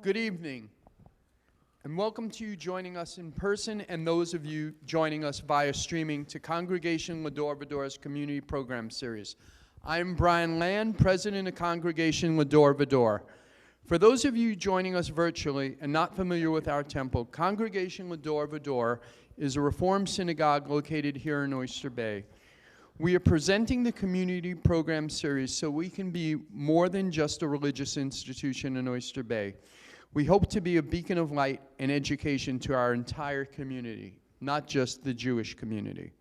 Good evening, and welcome to you joining us in person and those of you joining us via streaming to Congregation Lador Vador's Community Program Series. I'm Brian Land, President of Congregation Lador Vador. For those of you joining us virtually and not familiar with our temple, Congregation Lador Vador is a Reformed synagogue located here in Oyster Bay. We are presenting the Community Program Series so we can be more than just a religious institution in Oyster Bay. We hope to be a beacon of light and education to our entire community, not just the Jewish community.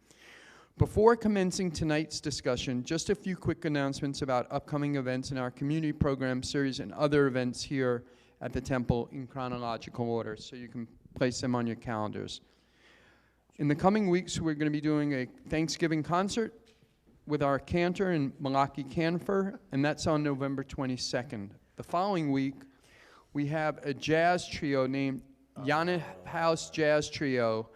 Before commencing tonight's discussion, just a few quick announcements about upcoming events in our Community Program Series and other events here at the temple in chronological order, so you can place them on your calendars. In the coming weeks, we're going to be doing a Thanksgiving concert with our cantor and Malaki Canfer, and that's on November 22nd. The following week, we have a jazz trio named Yana House Jazz Trio,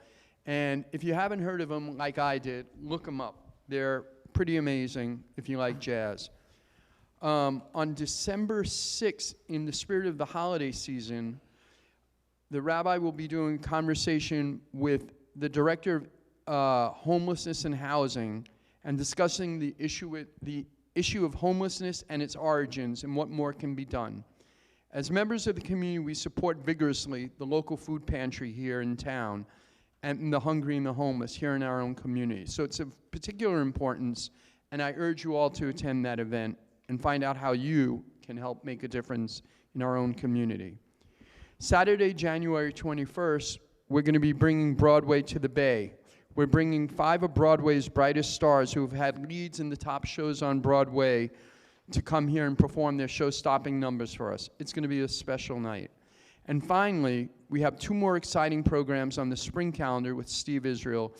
and if you haven't heard of them like I did, look them up. They're pretty amazing if you like jazz. On December 6th, in the spirit of the holiday season, the rabbi will be doing a conversation with the director of homelessness and housing, and discussing the issue of homelessness and its origins and what more can be done. As members of the community, we support vigorously the local food pantry here in town and the hungry and the homeless here in our own community. So it's of particular importance, and I urge you all to attend that event and find out how you can help make a difference in our own community. Saturday, January 21st, we're going to be bringing Broadway to the Bay. We're bringing 5 of Broadway's brightest stars who have had leads in the top shows on Broadway to come here and perform their show-stopping numbers for us. It's going to be a special night. And finally, we have 2 more exciting programs on the spring calendar with Steve Israel.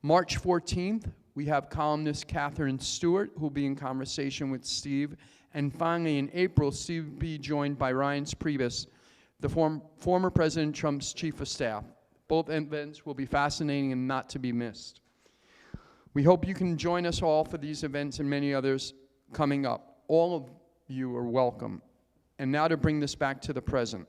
March 14th, we have columnist Catherine Stewart, who will be in conversation with Steve. And finally, in April, Steve will be joined by Ryan Priebus, the former President Trump's chief of staff. Both events will be fascinating and not to be missed. We hope you can join us all for these events and many others coming up. All of you are welcome. And now to bring this back to the present.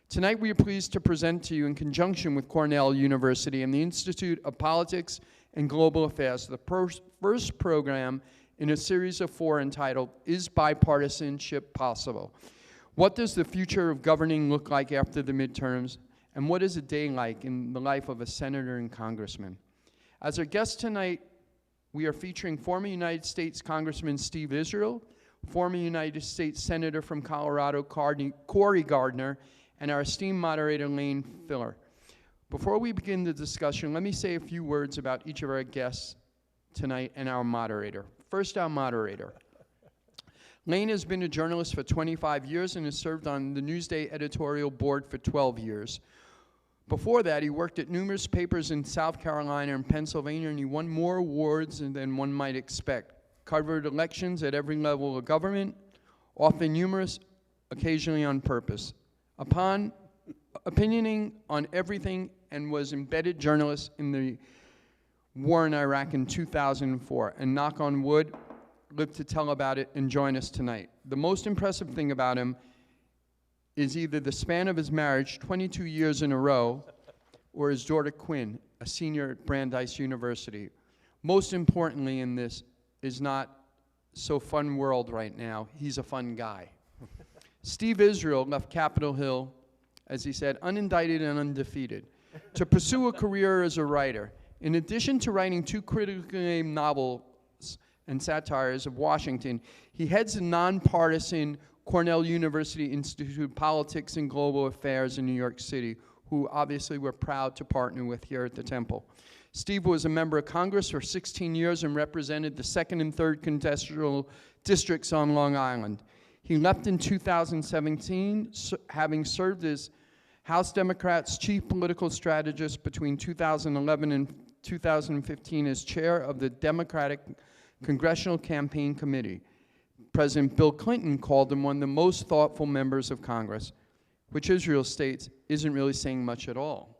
Tonight we are pleased to present to you, in conjunction with Cornell University and the Institute of Politics and Global Affairs, the first program in a series of 4 entitled, Is Bipartisanship Possible? What does the future of governing look like after the midterms? And what is a day like in the life of a senator and congressman? As our guest tonight, we are featuring former United States Congressman Steve Israel, former United States Senator from Colorado, Cory Gardner, and our esteemed moderator, Lane Filler. Before we begin the discussion, let me say a few words about each of our guests tonight and our moderator. First, our moderator. Lane has been a journalist for 25 years and has served on the Newsday editorial board for 12 years. Before that, he worked at numerous papers in South Carolina and Pennsylvania, and he won more awards than one might expect. Covered elections at every level of government, often humorous, occasionally on purpose. Upon opinioning on everything, and was embedded journalist in the war in Iraq in 2004. And knock on wood, lived to tell about it and join us tonight. The most impressive thing about him is either the span of his marriage, 22 years in a row, or his daughter Quinn, a senior at Brandeis University. Most importantly in this is not so fun world right now, he's a fun guy. Steve Israel left Capitol Hill, as he said, unindicted and undefeated, to pursue a career as a writer. In addition to writing 2 critically acclaimed novels and satires of Washington, he heads a nonpartisan Cornell University Institute of Politics and Global Affairs in New York City, who obviously we're proud to partner with here at the temple. Steve was a member of Congress for 16 years and represented the 2nd and 3rd congressional districts on Long Island. He left in 2017, having served as House Democrats' chief political strategist between 2011 and 2015 as chair of the Democratic Congressional Campaign Committee. President Bill Clinton called him one of the most thoughtful members of Congress, which Israel states isn't really saying much at all.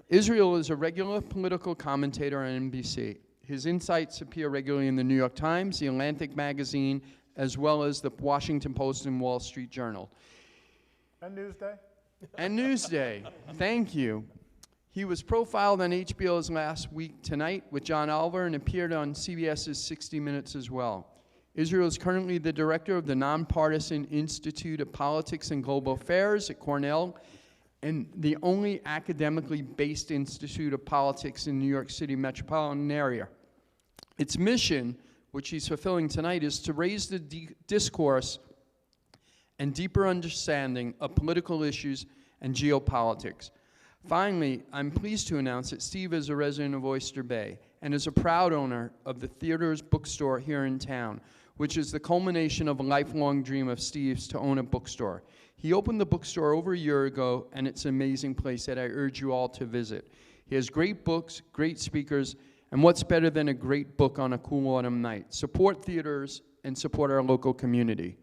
Israel is a regular political commentator on NBC. His insights appear regularly in the New York Times, the Atlantic magazine, as well as the Washington Post and Wall Street Journal. And Newsday. And Newsday. Thank you. He was profiled on HBO's Last Week Tonight with John Oliver and appeared on CBS's 60 Minutes as well. Israel is currently the director of the Nonpartisan Institute of Politics and Global Affairs at Cornell, and the only academically based institute of politics in New York City metropolitan area. Its mission, which he's fulfilling tonight, is to raise the discourse and deeper understanding of political issues and geopolitics. Finally, I'm pleased to announce that Steve is a resident of Oyster Bay and is a proud owner of the Theodore's bookstore here in town, which is the culmination of a lifelong dream of Steve's to own a bookstore. He opened the bookstore over a year ago, and it's an amazing place that I urge you all to visit. He has great books, great speakers, and what's better than a great book on a cool autumn night? Support theaters and support our local community.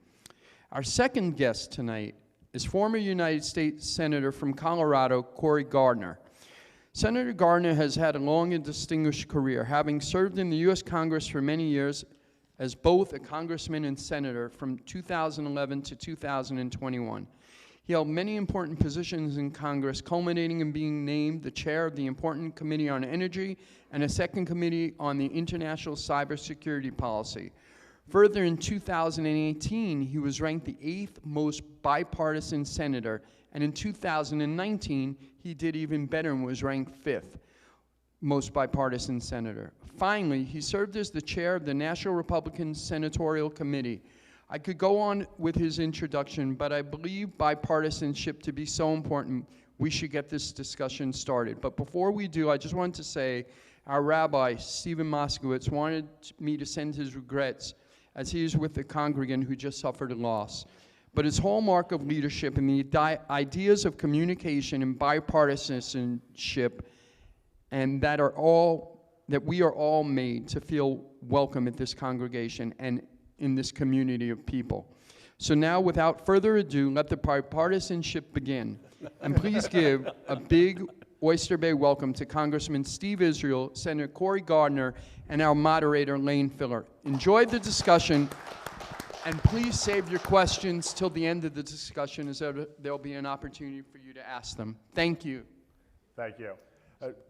Our second guest tonight is former United States Senator from Colorado, Cory Gardner. Senator Gardner has had a long and distinguished career, having served in the U.S. Congress for many years as both a congressman and senator from 2011 to 2021. He held many important positions in Congress, culminating in being named the chair of the important Committee on Energy and a second committee on the International Cybersecurity Policy. Further, in 2018, he was ranked the 8th most bipartisan senator, and in 2019, he did even better and was ranked 5th most bipartisan senator. Finally, he served as the chair of the National Republican Senatorial Committee. I could go on with his introduction, but I believe bipartisanship to be so important, we should get this discussion started. But before we do, I just wanted to say our rabbi, Stephen Moskowitz, wanted me to send his regrets as he is with a congregant who just suffered a loss. But his hallmark of leadership and the ideas of communication and bipartisanship, and that we are all made to feel welcome at this congregation and in this community of people. So now, without further ado, let the bipartisanship begin. And please give a big Oyster Bay welcome to Congressman Steve Israel, Senator Cory Gardner, and our moderator, Lane Filler. Enjoy the discussion, and please save your questions till the end of the discussion, as there'll be an opportunity for you to ask them. Thank you. Thank you.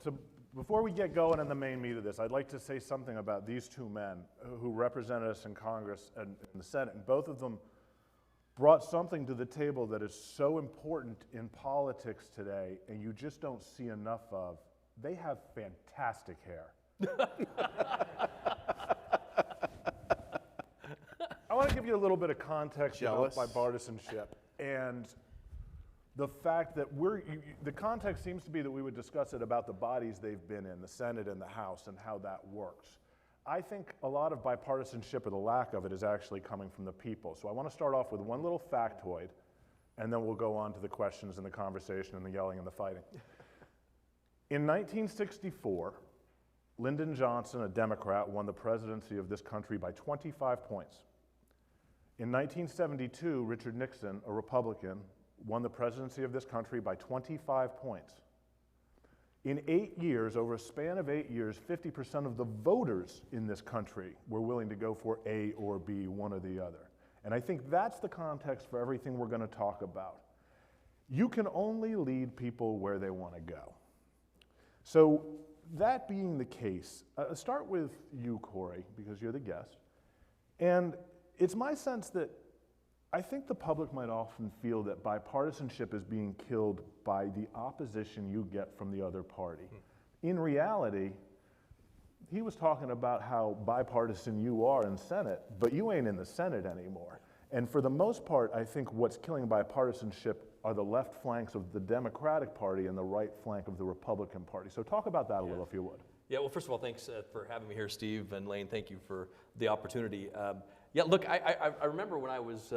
So before we get going in the main meat of this, I'd like to say something about these two men who represented us in Congress and in the Senate. And both of them brought something to the table that is so important in politics today, and you just don't see enough of. They have fantastic hair. I want to give you a little bit of context about bipartisanship and the fact that the context seems to be that we would discuss it about the bodies they've been in, the Senate and the House, and how that works. I think a lot of bipartisanship, or the lack of it, is actually coming from the people. So I want to start off with one little factoid, and then we'll go on to the questions and the conversation and the yelling and the fighting. In 1964, Lyndon Johnson, a Democrat, won the presidency of this country by 25 points. In 1972, Richard Nixon, a Republican, won the presidency of this country by 25 points. In 8 years, over a span of 8 years, 50% of the voters in this country were willing to go for A or B, one or the other. And I think that's the context for everything we're going to talk about. You can only lead people where they want to go. So that being the case, start with you, Cory, because you're the guest. And it's my sense that I think the public might often feel that bipartisanship is being killed by the opposition you get from the other party. In reality, he was talking about how bipartisan you are in Senate, but you ain't in the Senate anymore. And for the most part, I think what's killing bipartisanship are the left flanks of the Democratic Party and the right flank of the Republican Party. So talk about that a little, if you would. Yeah, well, first of all, thanks for having me here, Steve, and Lane, thank you for the opportunity. Yeah, look, I remember when I was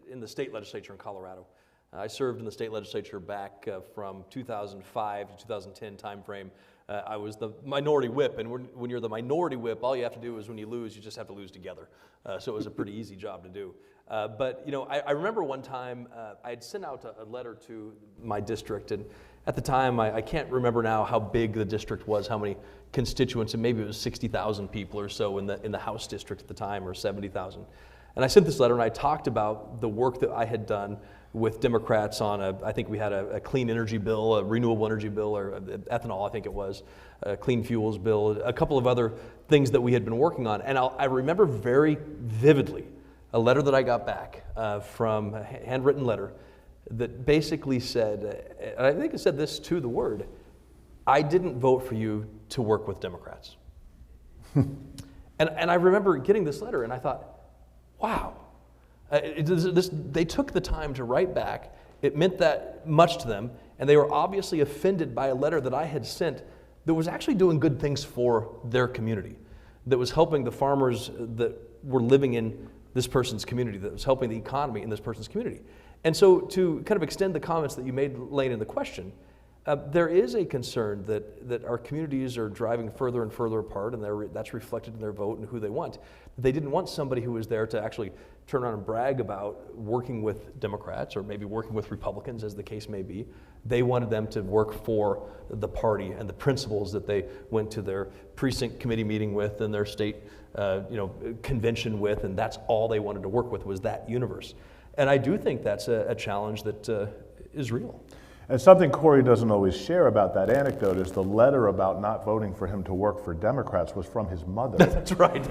in the state legislature in Colorado. I served in the state legislature back from 2005 to 2010 timeframe. I was the minority whip, and when you're the minority whip, all you have to do is when you lose, you just have to lose together. So it was a pretty easy job to do. But you know, I remember one time I had sent out a letter to my district, and at the time, I can't remember now how big the district was, how many constituents, and maybe it was 60,000 people or so in the House district at the time, or 70,000. And I sent this letter, and I talked about the work that I had done with Democrats on I think we had a clean energy bill, a renewable energy bill, or ethanol, I think it was, a clean fuels bill, a couple of other things that we had been working on. And I remember very vividly a letter that I got back from a handwritten letter that basically said, and I think it said this to the word, I didn't vote for you to work with Democrats. And I remember getting this letter and I thought, wow. They took the time to write back. It meant that much to them, and they were obviously offended by a letter that I had sent that was actually doing good things for their community, that was helping the farmers that were living in this person's community, that was helping the economy in this person's community. And so to kind of extend the comments that you made, Lane, in the question, there is a concern that our communities are driving further and further apart, and that's reflected in their vote and who they want. They didn't want somebody who was there to actually turn around and brag about working with Democrats or maybe working with Republicans, as the case may be. They wanted them to work for the party and the principles that they went to their precinct committee meeting with and their state convention with, and that's all they wanted to work with was that universe. And I do think that's a challenge that is real. And something Cory doesn't always share about that anecdote is the letter about not voting for him to work for Democrats was from his mother. That's right.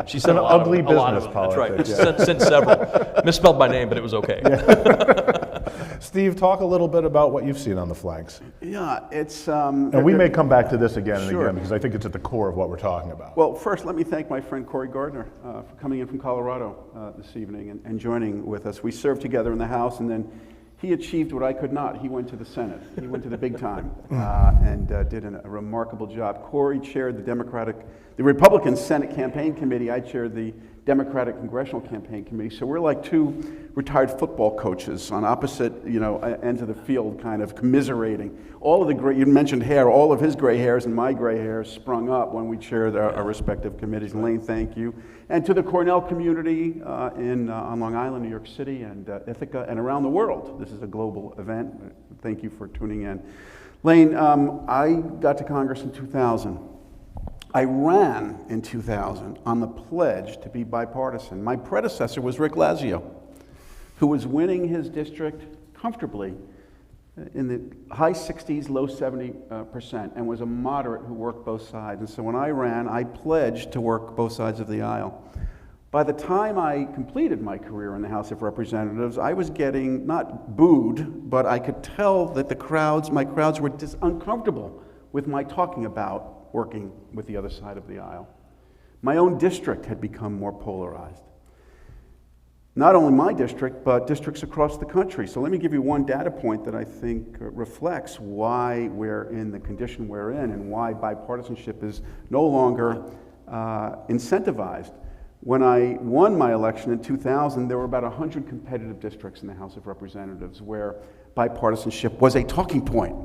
She It's sent an a lot ugly of them. business That's right. politics. Yeah. Sent several. Misspelled my name, but it was okay. Yeah. Steve, talk a little bit about what you've seen on the flanks. Yeah, it's... And we may come back to this again and Sure. again because I think it's at the core of what we're talking about. Well, first, let me thank my friend Cory Gardner for coming in from Colorado this evening and joining with us. We served together in the House, and then he achieved what I could not. He went to the Senate. He went to the big time and did a remarkable job. Cory chaired the Republican Senate Campaign Committee. I chaired the Democratic Congressional Campaign Committee. So we're like two retired football coaches on opposite, ends of the field, kind of commiserating. All of the gray, you mentioned hair, all of his gray hairs and my gray hairs sprung up when we chaired our respective committees. Lane, thank you. And to the Cornell community on Long Island, New York City, and Ithaca, and around the world. This is a global event. Thank you for tuning in. Lane, I got to Congress in 2000. I ran in 2000 on the pledge to be bipartisan. My predecessor was Rick Lazio, who was winning his district comfortably in the high 60s, low 70%, and was a moderate who worked both sides. And so when I ran, I pledged to work both sides of the aisle. By the time I completed my career in the House of Representatives, I was getting not booed, but I could tell that my crowds were uncomfortable with my talking about working with the other side of the aisle. My own district had become more polarized. Not only my district, but districts across the country. So let me give you one data point that I think reflects why we're in the condition we're in and why bipartisanship is no longer incentivized. When I won my election in 2000, there were about 100 competitive districts in the House of Representatives where bipartisanship was a talking point.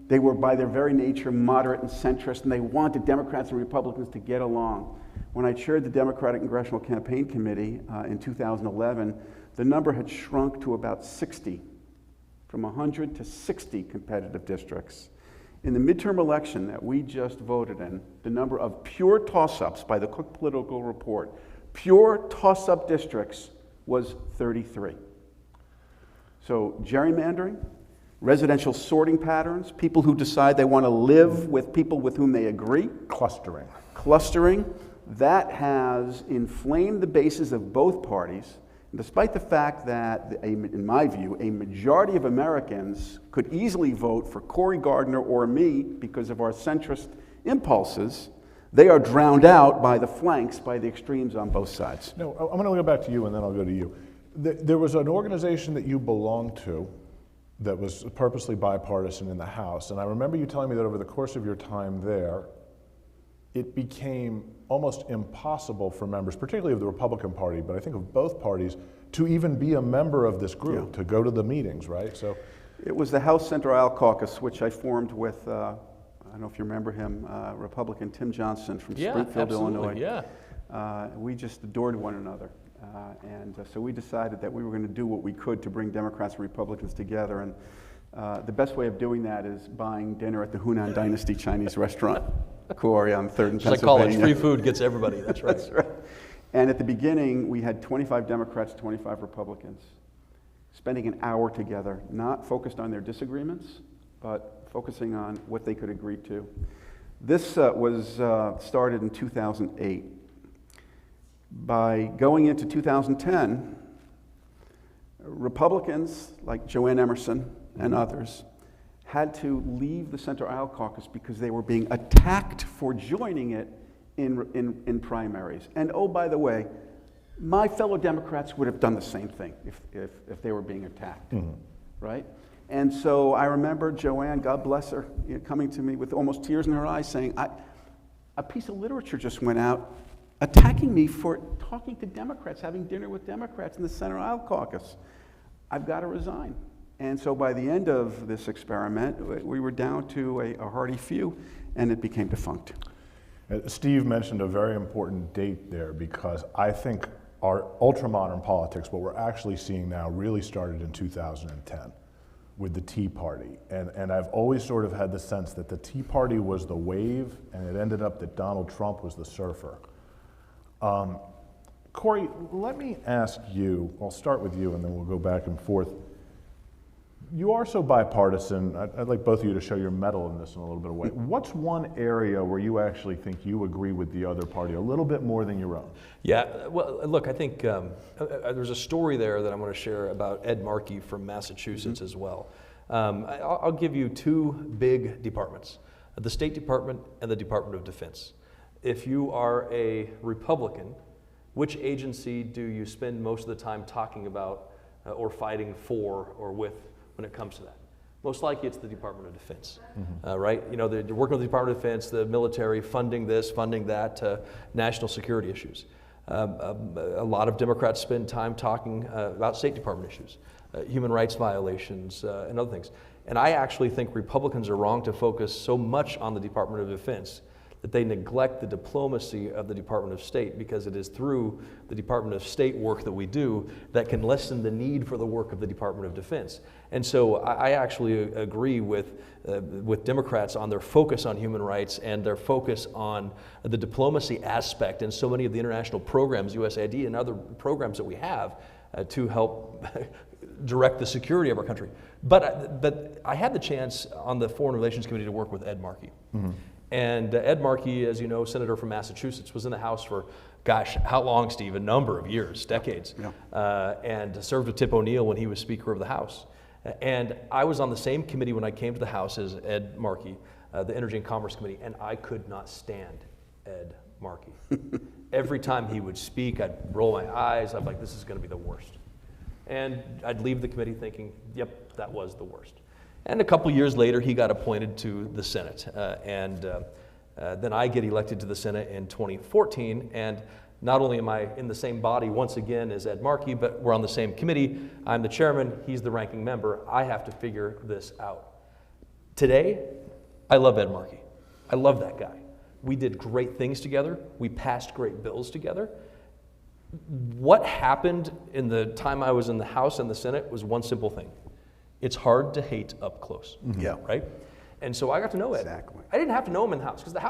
They were, by their very nature, moderate and centrist, and they wanted Democrats and Republicans to get along. When I chaired the Democratic Congressional Campaign Committee in 2011, the number had shrunk to about 60, from 100 to 60 competitive districts. In the midterm election that we just voted in, the number of pure toss-ups by the Cook Political Report, pure toss-up districts was 33. So gerrymandering, residential sorting patterns, people who decide they want to live with people with whom they agree. Clustering, that has inflamed the bases of both parties. And despite the fact that, in my view, a majority of Americans could easily vote for Cory Gardner or me because of our centrist impulses, they are drowned out by the flanks, by the extremes on both sides. No, I'm going to go back to you and then I'll go to you. There was an organization that you belonged to that was purposely bipartisan in the House. And I remember you telling me that over the course of your time there, it became almost impossible for members, particularly of the Republican Party, but I think of both parties, to even be a member of this group, to go to the meetings, right? So it was the House Central Aisle Caucus, which I formed with, I don't know if you remember him, Republican Tim Johnson from Springfield, Illinois. Yeah. We just adored one another. So we decided that we were going to do what we could to bring Democrats and Republicans together. And the best way of doing that is buying dinner at the Hunan Dynasty Chinese restaurant, Cory, on 3rd and Pennsylvania. Just like college, free food gets everybody, that's right. That's right. And at the beginning, we had 25 Democrats, 25 Republicans. spending an hour together, not focused on their disagreements, but focusing on what they could agree to. This was started in 2008. By going into 2010, Republicans like Joanne Emerson and others had to leave the Center Aisle Caucus because they were being attacked for joining it in primaries. And oh, by the way, my fellow Democrats would have done the same thing if they were being attacked, right? And so I remember Joanne, God bless her, coming to me with almost tears in her eyes saying, a piece of literature just went out attacking me for talking to Democrats, having dinner with Democrats in the Center Aisle Caucus. I've got to resign. And so by the end of this experiment, we were down to a hearty few, and it became defunct. Steve mentioned a very important date there, because I think our ultra-modern politics, what we're actually seeing now, really started in 2010 with the Tea Party. And I've always sort of had the sense that the Tea Party was the wave, and it ended up that Donald Trump was the surfer. Cory, let me ask you, I'll start with you and then we'll go back and forth. You are so bipartisan. I'd like both of you to show your mettle in this in a little bit of way. What's one area where you actually think you agree with the other party a little bit more than your own? Yeah, well, look, I think there's a story there that I'm going to share about Ed Markey from Massachusetts as well. I'll give you two big departments, the State Department and the Department of Defense. If you are a Republican, which agency do you spend most of the time talking about or fighting for or with when it comes to that? Most likely it's the Department of Defense, right? You know, they're working with the Department of Defense, the military, funding this, funding that, national security issues. A lot of Democrats spend time talking about State Department issues, human rights violations, and other things. And I actually think Republicans are wrong to focus so much on the Department of Defense that they neglect the diplomacy of the Department of State, because it is through the Department of State work that we do that can lessen the need for the work of the Department of Defense. And so I actually agree with Democrats on their focus on human rights and their focus on the diplomacy aspect and so many of the international programs, USAID and other programs that we have to help direct the security of our country. But I had the chance on the Foreign Relations Committee to work with Ed Markey. And Ed Markey, as you know, senator from Massachusetts, was in the House for, gosh, how long, Steve? A number of years, decades. Yeah. And served with Tip O'Neill when he was Speaker of the House. And I was on the same committee when I came to the House as Ed Markey, the Energy and Commerce Committee, and I could not stand Ed Markey. Every time he would speak, I'd roll my eyes. I'd be like, this is going to be the worst. And I'd leave the committee thinking, yep, that was the worst. And a couple years later, he got appointed to the Senate. Then I get elected to the Senate in 2014. And not only am I in the same body once again as Ed Markey, but we're on the same committee. I'm the chairman, he's the ranking member. I have to figure this out. Today, I love Ed Markey. I love that guy. We did great things together. We passed great bills together. What happened in the time I was in the House and the Senate was one simple thing. It's hard to hate up close, Yeah. right? And so I got to know Ed. Exactly. I didn't have to know him in the House, because the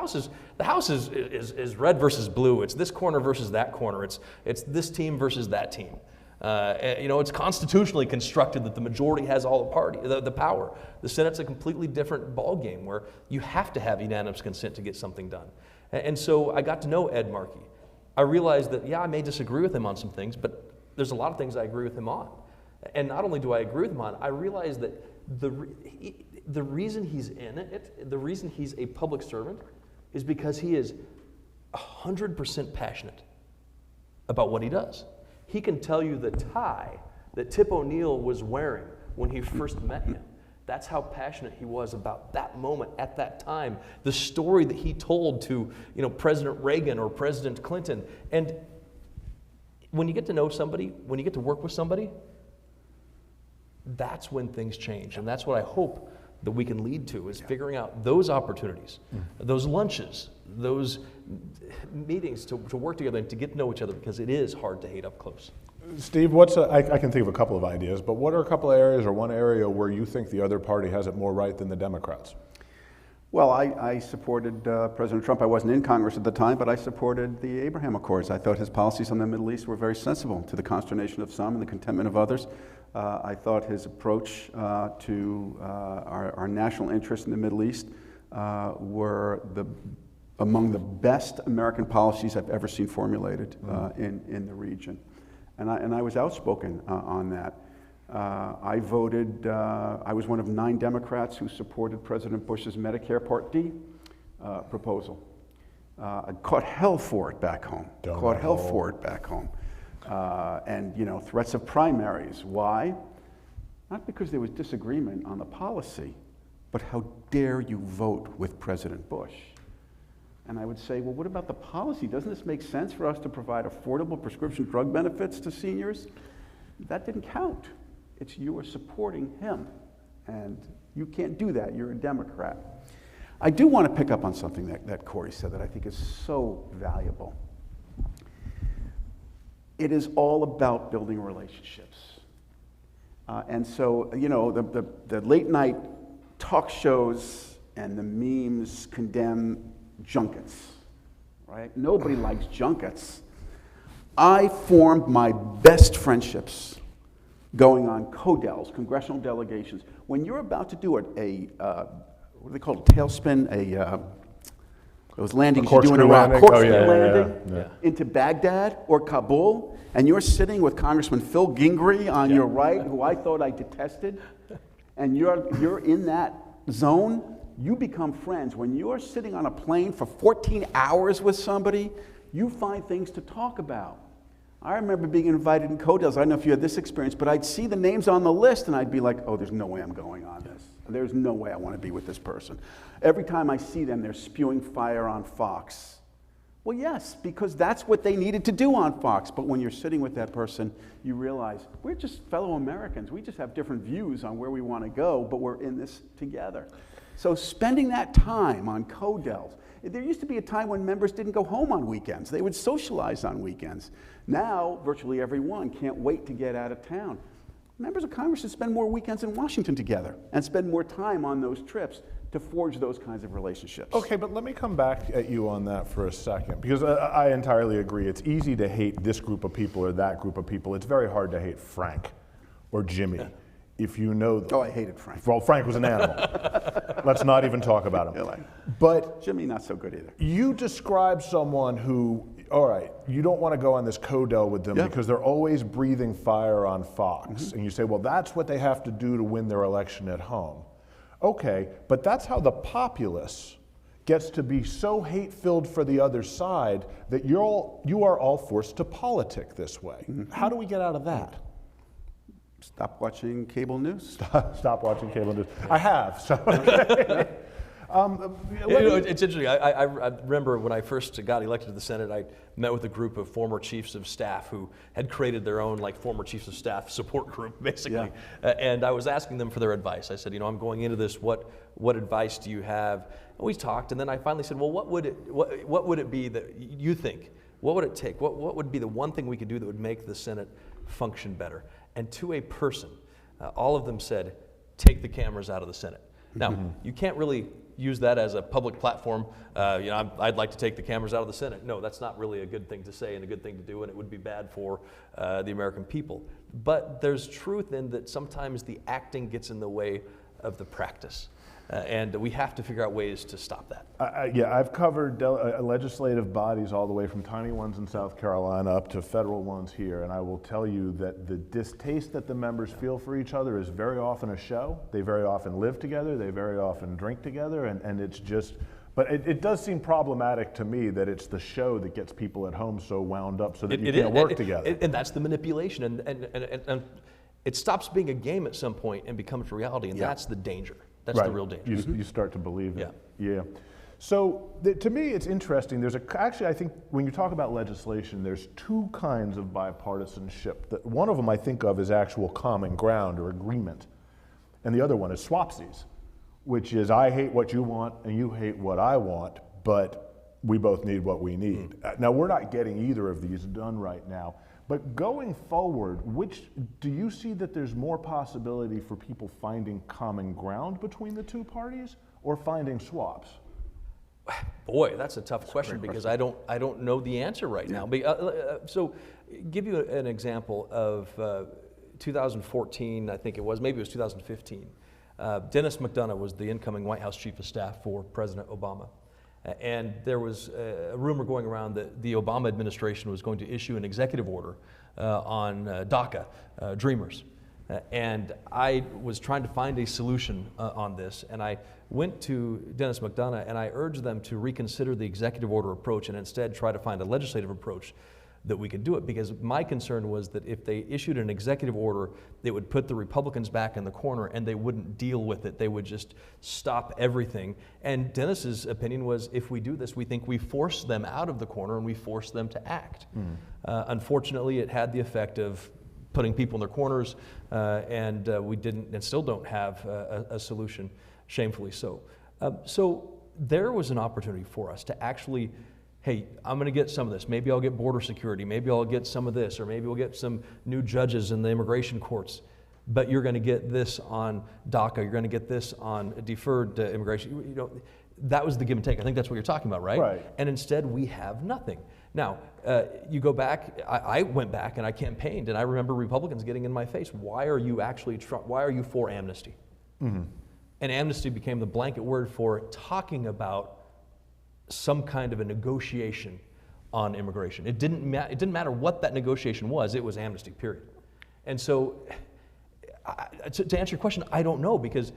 House is red versus blue. It's this corner versus that corner. It's this team versus that team. You know, it's constitutionally constructed that the majority has all the power. The Senate's a completely different ballgame where you have to have unanimous consent to get something done. And so I got to know Ed Markey. I realized that, yeah, I may disagree with him on some things, but there's a lot of things I agree with him on. And not only do I agree with him on, I realize that the reason he's in it, the reason he's a public servant, is because he is 100% passionate about what he does. He can tell you the tie that Tip O'Neill was wearing when he first met him. That's how passionate he was about that moment at that time. The story that he told to, you know, President Reagan or President Clinton. And when you get to know somebody, when you get to work with somebody, that's when things change. And that's what I hope that we can lead to, is figuring out those opportunities, those lunches, those meetings to work together and to get to know each other, because it is hard to hate up close. Steve, I can think of a couple of ideas, but what are a couple of areas or one area where you think the other party has it more right than the Democrats? Well, I supported President Trump. I wasn't in Congress at the time, but I supported the Abraham Accords. I thought his policies on the Middle East were very sensible, to the consternation of some and the contentment of others. I thought his approach to our national interests in the Middle East were among the best American policies I've ever seen formulated in the region. And I was outspoken on that. I voted, I was one of 9 Democrats who supported President Bush's Medicare Part D proposal. I caught hell for it back home. And, you know, threats of primaries. Why? Not because there was disagreement on the policy, but how dare you vote with President Bush? And I would say, well, what about the policy? Doesn't this make sense for us to provide affordable prescription drug benefits to seniors? That didn't count. It's you are supporting him. And you can't do that. You're a Democrat. I do want to pick up on something that Cory said that I think is so valuable. It is all about building relationships. And so, you know, the late night talk shows and the memes condemn junkets, right? Nobody likes junkets. I formed my best friendships going on CODELs, congressional delegations. When you're about to do what do they call it, a tailspin, those landings you do in Iraq, corkscrew landing into Baghdad or Kabul, and you're sitting with Congressman Phil Gingrey on your right, who I thought I detested, and you're in that zone, you become friends. When you're sitting on a plane for 14 hours with somebody, you find things to talk about. I remember being invited in CODELs. I don't know if you had this experience, but I'd see the names on the list and I'd be like, oh, there's no way I'm going on this. There's no way I want to be with this person. Every time I see them, they're spewing fire on Fox. Well, yes, because that's what they needed to do on Fox. But when you're sitting with that person, you realize we're just fellow Americans. We just have different views on where we want to go, but we're in this together. So spending that time on CODELs, there used to be a time when members didn't go home on weekends. They would socialize on weekends. Now, virtually everyone can't wait to get out of town. Members of Congress should spend more weekends in Washington together and spend more time on those trips to forge those kinds of relationships. Okay, but let me come back at you on that for a second, because I entirely agree. It's easy to hate this group of people or that group of people. It's very hard to hate Frank or Jimmy. If you know them. Oh, I hated Frank. Well, Frank was an animal. Let's not even talk about him. But Jimmy, not so good either. You describe someone who, all right, you don't want to go on this CODEL with them because they're always breathing fire on Fox. And you say, well, that's what they have to do to win their election at home. Okay, but that's how the populace gets to be so hate-filled for the other side that you are all forced to politic this way. How do we get out of that? Stop watching cable news. Stop watching cable news. I have. So. It's interesting. I remember when I first got elected to the Senate, I met with a group of former chiefs of staff who had created their own former chiefs of staff support group, basically. And I was asking them for their advice. I said, I'm going into this. What advice do you have? And we talked, and then I finally said, well, what would it be that you think? What would it take? What would be the one thing we could do that would make the Senate function better? And to a person, all of them said, take the cameras out of the Senate. Now, you can't really use that as a public platform. I'd like to take the cameras out of the Senate. No, that's not really a good thing to say and a good thing to do, and it would be bad for the American people. But there's truth in that sometimes the acting gets in the way of the practice. And we have to figure out ways to stop that. I've covered legislative bodies all the way from tiny ones in South Carolina up to federal ones here, and I will tell you that the distaste that the members feel for each other is very often a show. They very often live together, they very often drink together, and it's just, but it does seem problematic to me that it's the show that gets people at home so wound up so that you can't work together. And that's the manipulation, and it stops being a game at some point and becomes reality, and that's the danger. That's the real danger. You start to believe it. Yeah. So to me, it's interesting. Actually, I think when you talk about legislation, there's 2 kinds of bipartisanship. One of them I think of as actual common ground or agreement, and the other one is swapsies, which is I hate what you want and you hate what I want, but we both need what we need. Now, we're not getting either of these done right now. But going forward, do you see that there's more possibility for people finding common ground between the 2 parties or finding swaps? Boy, that's a tough question because I don't know the answer right now. So give you an example of 2014, I think it was, maybe it was 2015, Dennis McDonough was the incoming White House Chief of Staff for President Obama. And there was a rumor going around that the Obama administration was going to issue an executive order on DACA, Dreamers. And I was trying to find a solution on this, and I went to Dennis McDonough and I urged them to reconsider the executive order approach and instead try to find a legislative approach that we could do it, because my concern was that if they issued an executive order, it would put the Republicans back in the corner and they wouldn't deal with it. They would just stop everything. And Dennis's opinion was, if we do this, we think we force them out of the corner and we force them to act. Unfortunately, it had the effect of putting people in their corners, and we didn't and still don't have a solution, shamefully so. So there was an opportunity for us to actually, hey, I'm going to get some of this. Maybe I'll get border security. Maybe I'll get some of this, or maybe we'll get some new judges in the immigration courts. But you're going to get this on DACA. You're going to get this on deferred immigration. You know, that was the give and take. I think that's what you're talking about, right? Right. And instead, we have nothing. Now, you go back. I went back and I campaigned, and I remember Republicans getting in my face. Why are you actually? Why are you for amnesty? And amnesty became the blanket word for talking about some kind of a negotiation on immigration. It didn't matter what that negotiation was. It was amnesty, period. And so, to answer your question, I don't know, because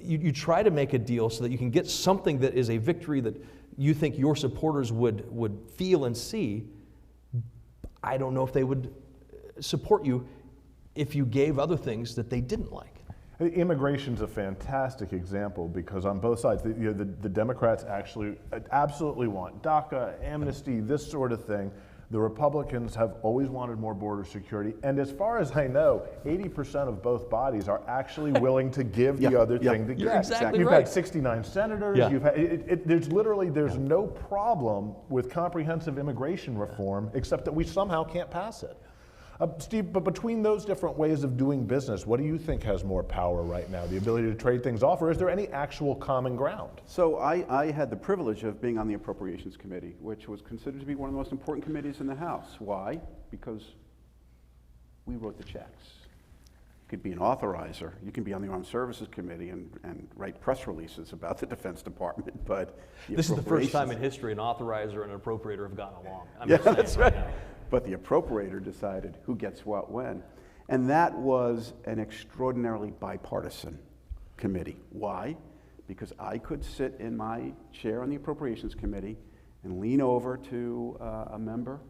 you try to make a deal so that you can get something that is a victory that you think your supporters would feel and see. I don't know if they would support you if you gave other things that they didn't like. Immigration's a fantastic example, because on both sides, the Democrats absolutely want DACA, amnesty, this sort of thing. The Republicans have always wanted more border security, and as far as I know, 80% of both bodies are actually willing to give the other thing to get. You're exactly You've right. had 69 senators. You've had, there's no problem with comprehensive immigration reform, except that we somehow can't pass it. Steve, but between those different ways of doing business, what do you think has more power right now? The ability to trade things off, or is there any actual common ground? So I had the privilege of being on the Appropriations Committee, which was considered to be one of the most important committees in the House. Why? Because we wrote the checks. You could be an authorizer. You can be on the Armed Services Committee and write press releases about the Defense Department, but this is the first time in history an authorizer and an appropriator have gotten along. That's right. But the appropriator decided who gets what when. And that was an extraordinarily bipartisan committee. Why? Because I could sit in my chair on the Appropriations Committee and lean over to a member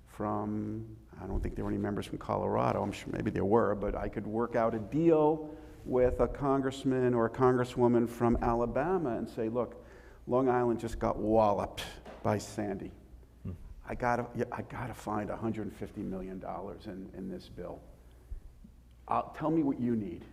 from, I don't think there were any members from Colorado, I'm sure maybe there were, but I could work out a deal with a congressman or a congresswoman from Alabama and say, look, Long Island just got walloped by Sandy. I gotta find $150 million in this bill. Tell me what you need.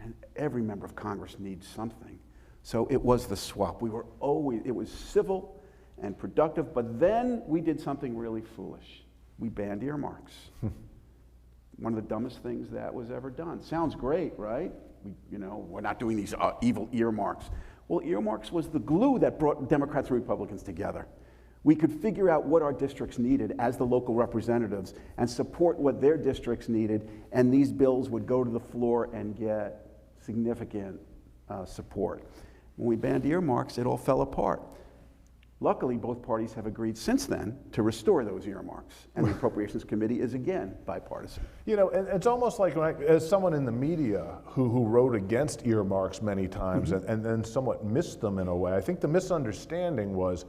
And every member of Congress needs something. So it was the swap. It was civil and productive, but then we did something really foolish. We banned earmarks. One of the dumbest things that was ever done. Sounds great, right? We're not doing these evil earmarks. Well, earmarks was the glue that brought Democrats and Republicans together. We could figure out what our districts needed as the local representatives and support what their districts needed, and these bills would go to the floor and get significant support. When we banned earmarks, it all fell apart. Luckily, both parties have agreed since then to restore those earmarks, and the Appropriations Committee is again bipartisan. And it's almost like, as someone in the media who wrote against earmarks many times and then somewhat missed them in a way, I think the misunderstanding was,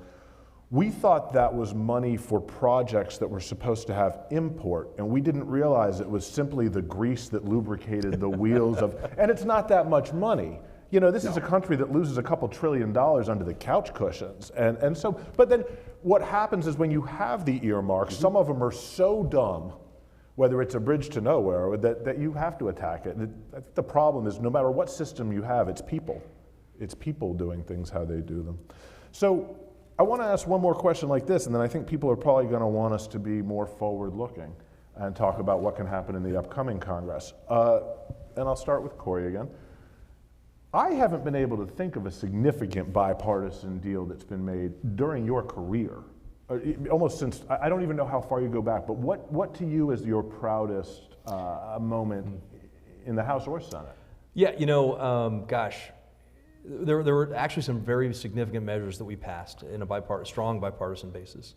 we thought that was money for projects that were supposed to have import, and we didn't realize it was simply the grease that lubricated the wheels of, and it's not that much money. This is a country that loses a couple $1 trillion under the couch cushions. And so, but then what happens is when you have the earmarks, some of them are so dumb, whether it's a bridge to nowhere, that you have to attack it. And I think the problem is, no matter what system you have, it's people. It's people doing things how they do them. So, I want to ask one more question like this, and then I think people are probably going to want us to be more forward-looking and talk about what can happen in the upcoming Congress. And I'll start with Cory again. I haven't been able to think of a significant bipartisan deal that's been made during your career almost since, I don't even know how far you go back, but what to you is your proudest moment in the House or Senate? Yeah, gosh, there were actually some very significant measures that we passed in a strong bipartisan basis.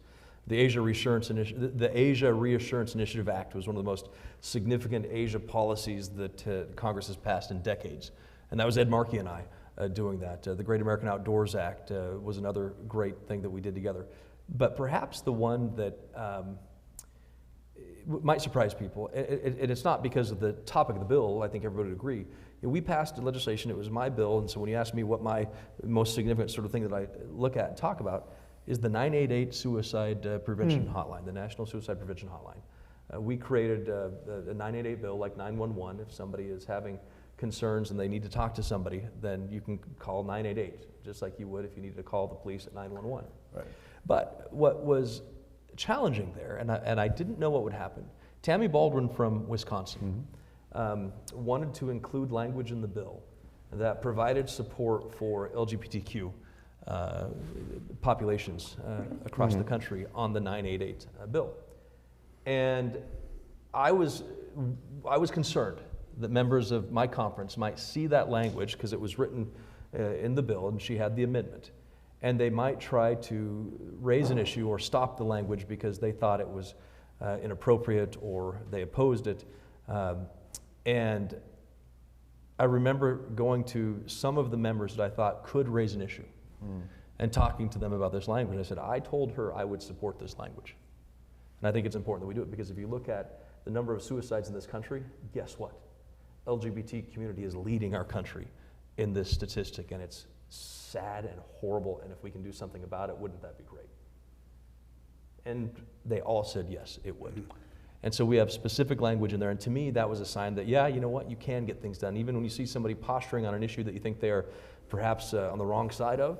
The Asia Reassurance Initiative Act was one of the most significant Asia policies that Congress has passed in decades, and that was Ed Markey and I doing that. The Great American Outdoors Act was another great thing that we did together. But perhaps the one that might surprise people, and it's not because of the topic of the bill, I think everybody would agree. We passed legislation, it was my bill, and so when you ask me what my most significant sort of thing that I look at and talk about is the 988 Suicide Prevention Hotline, the National Suicide Prevention Hotline. We created a 988 bill like 911. If somebody is having concerns and they need to talk to somebody, then you can call 988, just like you would if you needed to call the police at 911. Right. But what was challenging there, and I didn't know what would happen, Tammy Baldwin from Wisconsin wanted to include language in the bill that provided support for LGBTQ populations across the country on the 988 bill. And I was concerned that members of my conference might see that language, because it was written in the bill and she had the amendment, and they might try to raise an issue or stop the language because they thought it was inappropriate or they opposed it. And I remember going to some of the members that I thought could raise an issue and talking to them about this language. I said, I told her I would support this language. And I think it's important that we do it, because if you look at the number of suicides in this country, guess what? LGBT community is leading our country in this statistic, and it's sad and horrible, and if we can do something about it, wouldn't that be great? And they all said yes, it would. And so we have specific language in there, and to me that was a sign that, yeah, you know what, you can get things done. Even when you see somebody posturing on an issue that you think they're perhaps on the wrong side of,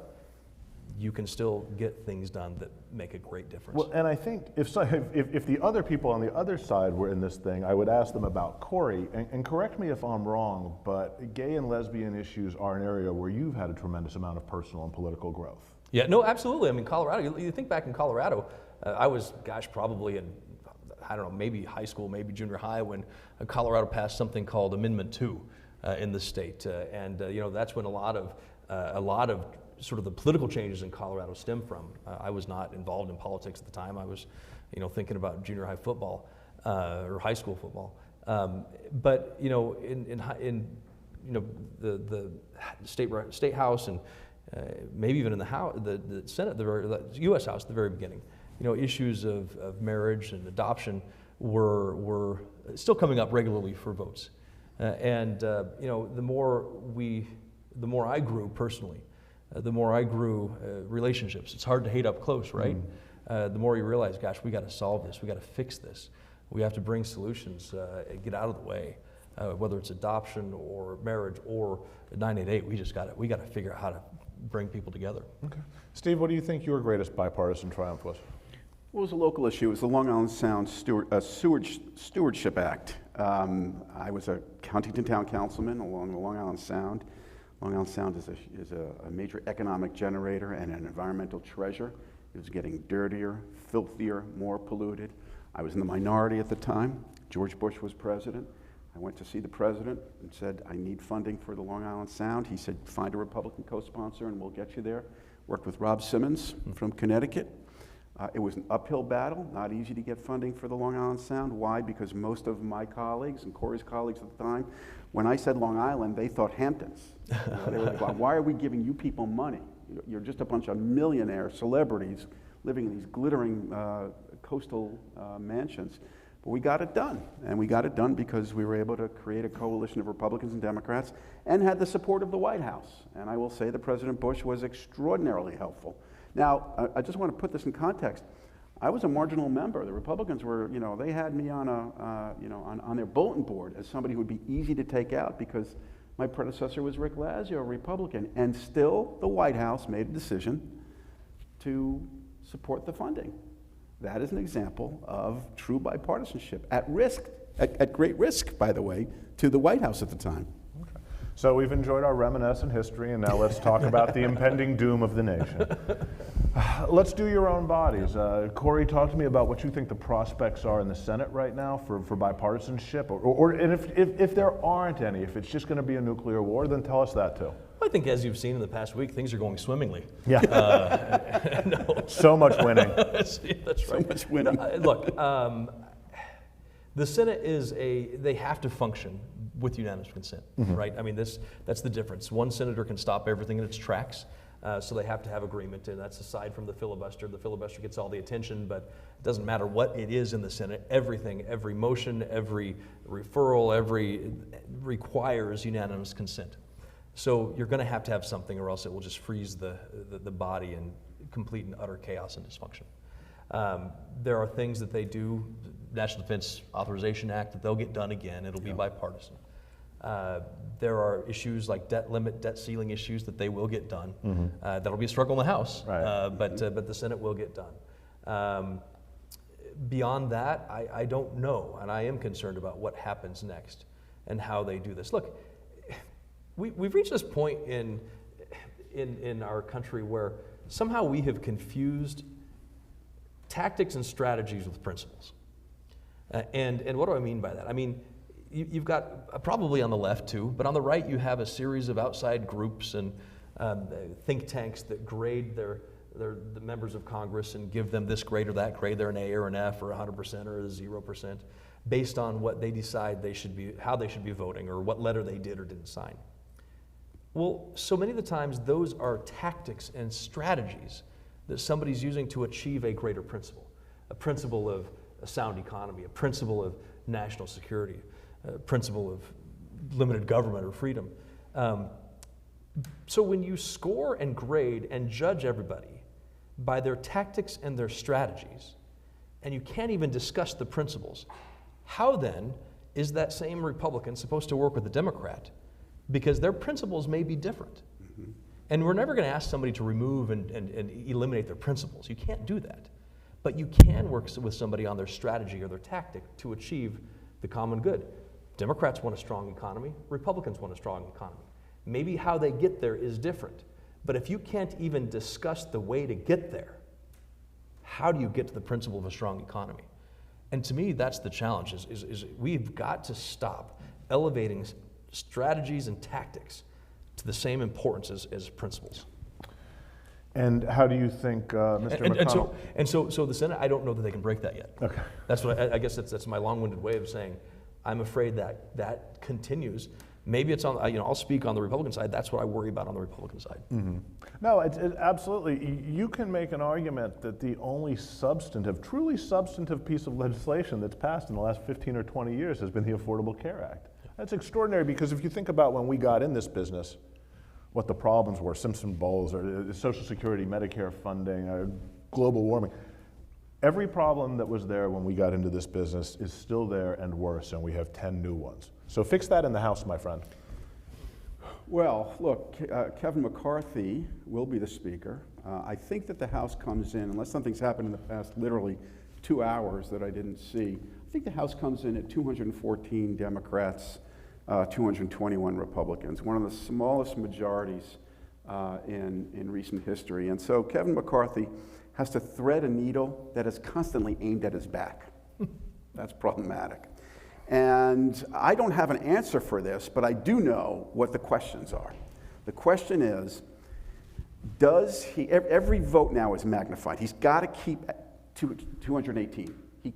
you can still get things done that make a great difference. Well, and I think if the other people on the other side were in this thing, I would ask them about Cory, and correct me if I'm wrong, but gay and lesbian issues are an area where you've had a tremendous amount of personal and political growth. Yeah, no, absolutely. I mean, Colorado, you think back in Colorado, I was, probably in, I don't know, maybe high school, maybe junior high, when Colorado passed something called Amendment 2 in the state. And that's when a lot of sort of the political changes in Colorado stem from. I was not involved in politics at the time. I was, thinking about junior high football or high school football. But in the state house, and maybe even in the House, the Senate, the U.S. House at the very beginning, issues of marriage and adoption were still coming up regularly for votes. The more I grew personally, the more I grew relationships. It's hard to hate up close, right? The more you realize, gosh, we got to solve this. We got to fix this. We have to bring solutions and get out of the way. Whether it's adoption or marriage or 988, we got to figure out how to bring people together. Okay, Steve, what do you think your greatest bipartisan triumph was? Well, it was a local issue. It was the Long Island Sound Stewardship Act. I was a Huntington Town councilman along the Long Island Sound. Long Island Sound is a major economic generator and an environmental treasure. It was getting dirtier, filthier, more polluted. I was in the minority at the time. George Bush was president. I went to see the president and said, I need funding for the Long Island Sound. He said, find a Republican co-sponsor and we'll get you there. Worked with Rob Simmons from Connecticut. It was an uphill battle, not easy to get funding for the Long Island Sound. Why? Because most of my colleagues and Cory's colleagues at the time, when I said Long Island, they thought Hamptons. They were like, why are we giving you people money? You're just a bunch of millionaire celebrities living in these glittering coastal mansions. But we got it done, and we got it done because we were able to create a coalition of Republicans and Democrats and had the support of the White House. And I will say that President Bush was extraordinarily helpful. Now, I just want to put this in context. I was a marginal member. The Republicans were, they had me on on their bulletin board as somebody who would be easy to take out because my predecessor was Rick Lazio, a Republican, and still the White House made a decision to support the funding. That is an example of true bipartisanship at risk, at great risk, by the way, to the White House at the time. Okay. So we've enjoyed our reminiscent history, and now let's talk about the impending doom of the nation. Let's do your own bodies. Cory, talk to me about what you think the prospects are in the Senate right now for bipartisanship, and if there aren't any, if it's just going to be a nuclear war, then tell us that too. I think as you've seen in the past week, things are going swimmingly. Yeah. No. So much winning. That's right. So much winning. No, look, the Senate they have to function with unanimous consent, right? I mean, that's the difference. One senator can stop everything in its tracks. So they have to have agreement, and that's aside from the filibuster. The filibuster gets all the attention, but it doesn't matter what it is in the Senate. Everything, every motion, every referral, requires unanimous consent. So you're going to have something, or else it will just freeze the body in complete and utter chaos and dysfunction. There are things that they do, National Defense Authorization Act, that they'll get done again. It'll be bipartisan. There are issues like debt limit, debt ceiling issues that they will get done. That'll be a struggle in the House, right. But the Senate will get done. Beyond that, I don't know, and I am concerned about what happens next and how they do this. Look, we've reached this point in our country where somehow we have confused tactics and strategies with principles. And what do I mean by that? I mean, you've got, probably on the left too, but on the right you have a series of outside groups and think tanks that grade the members of Congress and give them this grade or that grade. They're an A or an F or 100% or a 0% based on what they decide they should be, how they should be voting, or what letter they did or didn't sign. Well, so many of the times those are tactics and strategies that somebody's using to achieve a greater principle. A principle of a sound economy, a principle of national security, a principle of limited government or freedom. So when you score and grade and judge everybody by their tactics and their strategies, and you can't even discuss the principles, how then is that same Republican supposed to work with the Democrat? Because their principles may be different. And we're never going to ask somebody to remove and eliminate their principles. You can't do that. But you can work with somebody on their strategy or their tactic to achieve the common good. Democrats want a strong economy. Republicans want a strong economy. Maybe how they get there is different. But if you can't even discuss the way to get there, how do you get to the principle of a strong economy? And to me, that's the challenge, is we've got to stop elevating strategies and tactics to the same importance as principles. And how do you think, Mr. McConnell? So the Senate, I don't know that they can break that yet. Okay. That's what I guess that's my long-winded way of saying I'm afraid that continues. Maybe it's on, I'll speak on the Republican side. That's what I worry about on the Republican side. No, it's absolutely. You can make an argument that the only truly substantive piece of legislation that's passed in the last 15 or 20 years has been the Affordable Care Act. That's extraordinary, because if you think about when we got in this business, what the problems were, Simpson Bowles, or Social Security, Medicare funding, global warming. Every problem that was there when we got into this business is still there and worse, and we have 10 new ones. So fix that in the House, my friend. Well, look, Kevin McCarthy will be the Speaker. I think that the House comes in, unless something's happened in the past literally 2 hours that I didn't see, I think the House comes in at 214 Democrats, 221 Republicans, one of the smallest majorities in recent history. And so Kevin McCarthy has to thread a needle that is constantly aimed at his back. That's problematic. And I don't have an answer for this, but I do know what the questions are. The question is, does he, every vote now is magnified. He's got to keep 218.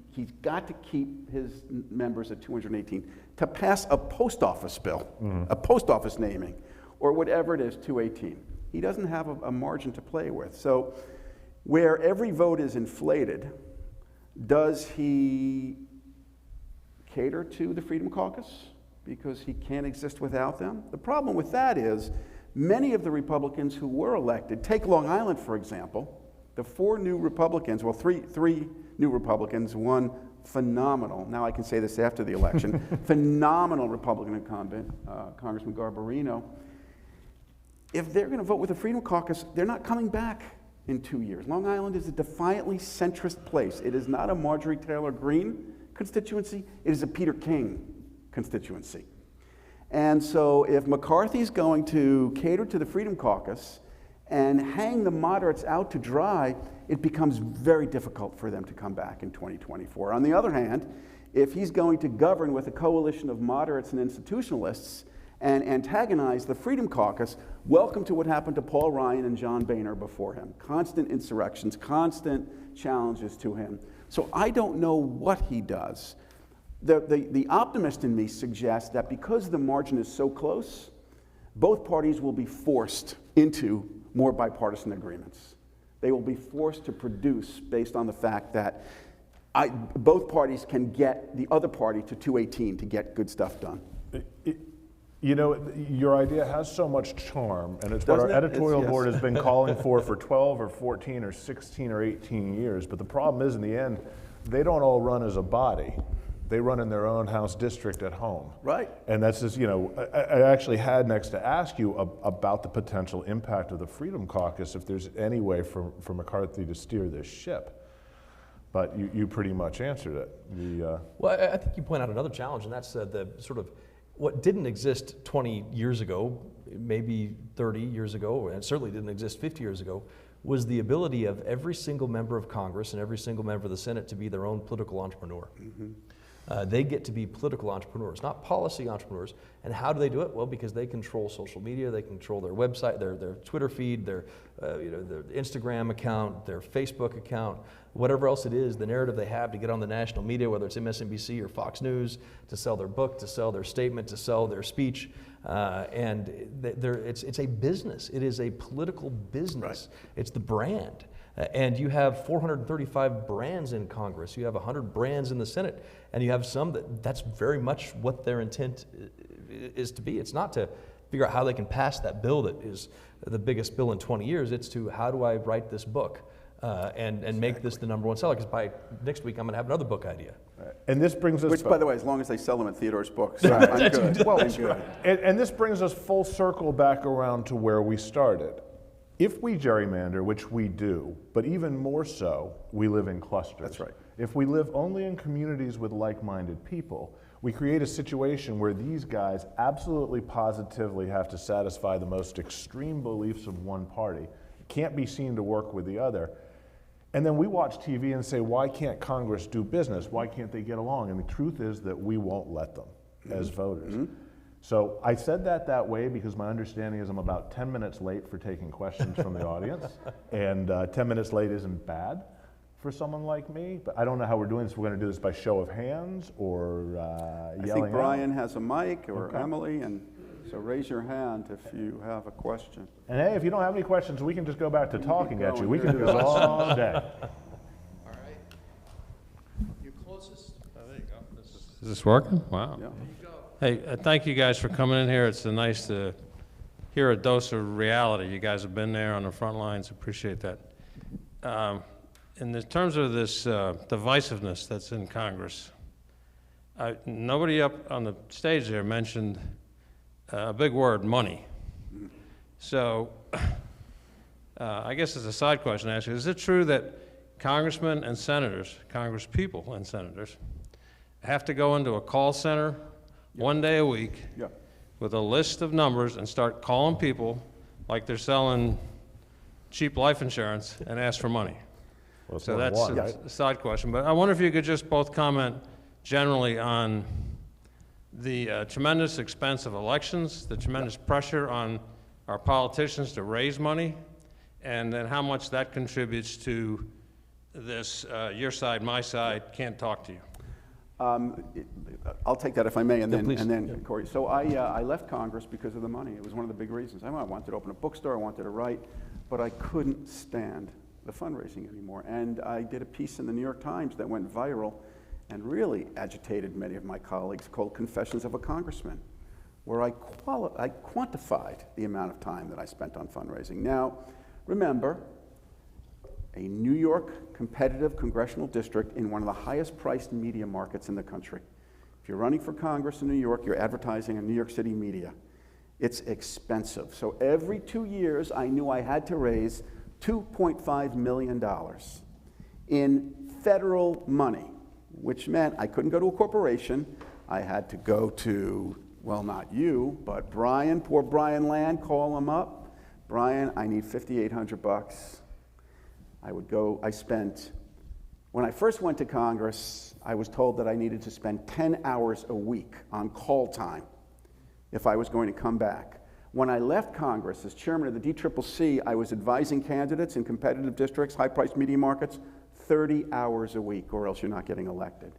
He's got to keep his members at 218 to pass a post office bill, a post office naming, or whatever it is, 218. He doesn't have a margin to play with. So where every vote is inflated, does he cater to the Freedom Caucus because he can't exist without them? The problem with that is many of the Republicans who were elected, take Long Island for example, the 4 new Republicans, well, three new Republicans, one phenomenal, now I can say this after the election, phenomenal Republican incumbent, Congressman Garbarino. If they're going to vote with the Freedom Caucus, they're not coming back in 2 years. Long Island is a defiantly centrist place. It is not a Marjorie Taylor Greene constituency, it is a Peter King constituency. And so if McCarthy's going to cater to the Freedom Caucus and hang the moderates out to dry, it becomes very difficult for them to come back in 2024. On the other hand, if he's going to govern with a coalition of moderates and institutionalists and antagonize the Freedom Caucus, welcome to what happened to Paul Ryan and John Boehner before him. Constant insurrections, constant challenges to him. So I don't know what he does. The optimist in me suggests that because the margin is so close, both parties will be forced into more bipartisan agreements. They will be forced to produce based on the fact that both parties can get the other party to 218 to get good stuff done. You know, your idea has so much charm, and it's what our editorial board has been calling for 12 or 14 or 16 or 18 years. But the problem is, in the end, they don't all run as a body. They run in their own House district at home. Right. And that's just, you know, I actually had next to ask you about the potential impact of the Freedom Caucus if there's any way for McCarthy to steer this ship. But you pretty much answered it. Well, I think you point out another challenge, and that's the sort of what didn't exist 20 years ago, maybe 30 years ago, and it certainly didn't exist 50 years ago, was the ability of every single member of Congress and every single member of the Senate to be their own political entrepreneur. Mm-hmm. They get to be political entrepreneurs, not policy entrepreneurs. And how do they do it? Well, because they control social media, they control their website, their Twitter feed, their Instagram account, their Facebook account, whatever else it is, the narrative they have to get on the national media, whether it's MSNBC or Fox News, to sell their book, to sell their statement, to sell their speech. And it's a business. It is a political business. Right. It's the brand. And you have 435 brands in Congress. You have 100 brands in the Senate. And you have some that's very much what their intent is to be. It's not to figure out how they can pass that bill that is the biggest bill in 20 years. It's to how do I write this book and make this the #1 seller? Because by next week, I'm going to have another book idea. And this brings us... Which, by the way, as long as they sell them at Theodore's books, I'm good. Well, I'm good. And this brings us full circle back around to where we started. If we gerrymander, which we do, but even more so, we live in clusters. That's right. If we live only in communities with like-minded people, we create a situation where these guys absolutely positively have to satisfy the most extreme beliefs of one party, can't be seen to work with the other. And then we watch TV and say, why can't Congress do business? Why can't they get along? And the truth is that we won't let them as voters. Mm-hmm. So I said that way because my understanding is I'm about 10 minutes late for taking questions from the audience. And 10 minutes late isn't bad for someone like me, but I don't know how we're doing this. We're going to do this by show of hands or yelling I think Brian out. has a mic, or okay. Emily, and so raise your hand if you have a question. And hey, if you don't have any questions, we can just go back to talking at you. We can do this all day. All right. Your closest. Oh, there you go. Is this working? Wow. Yeah. Hey, thank you guys for coming in here. It's nice to hear a dose of reality. You guys have been there on the front lines. Appreciate that. In the terms of this divisiveness that's in Congress, nobody up on the stage there mentioned a big word, money. So I guess as a side question to ask you, is it true that congressmen and senators, congresspeople and senators, have to go into a call center one day a week with a list of numbers and start calling people like they're selling cheap life insurance and ask for money? Well, so that's a side question. But I wonder if you could just both comment generally on the tremendous expense of elections, the tremendous pressure on our politicians to raise money, and then how much that contributes to this your side, my side, can't talk to you. I'll take that if I may, and then Cory. So I left Congress because of the money. It was one of the big reasons. I wanted to open a bookstore, I wanted to write, but I couldn't stand the fundraising anymore. And I did a piece in the New York Times that went viral and really agitated many of my colleagues, called Confessions of a Congressman, where I quantified the amount of time that I spent on fundraising. Now, remember, a New York competitive congressional district in one of the highest priced media markets in the country. If you're running for Congress in New York, you're advertising in New York City media. It's expensive. So every 2 years, I knew I had to raise $2.5 million in federal money, which meant I couldn't go to a corporation. I had to go to, well, not you, but Brian, poor Brian Land, call him up. Brian, I need $5,800. When I first went to Congress, I was told that I needed to spend 10 hours a week on call time if I was going to come back. When I left Congress as chairman of the DCCC, I was advising candidates in competitive districts, high-priced media markets, 30 hours a week, or else you're not getting elected.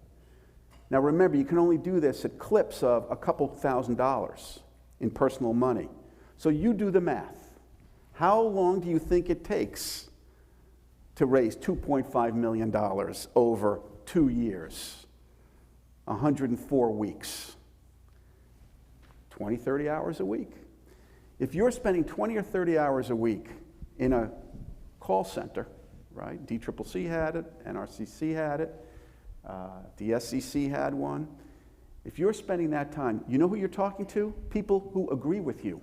Now remember, you can only do this at clips of a couple $1,000s in personal money. So you do the math. How long do you think it takes to raise $2.5 million over 2 years, 104 weeks? 20, 30 hours a week. If you're spending 20 or 30 hours a week in a call center, right? DCCC had it, NRCC had it, the SEC had one. If you're spending that time, you know who you're talking to? People who agree with you.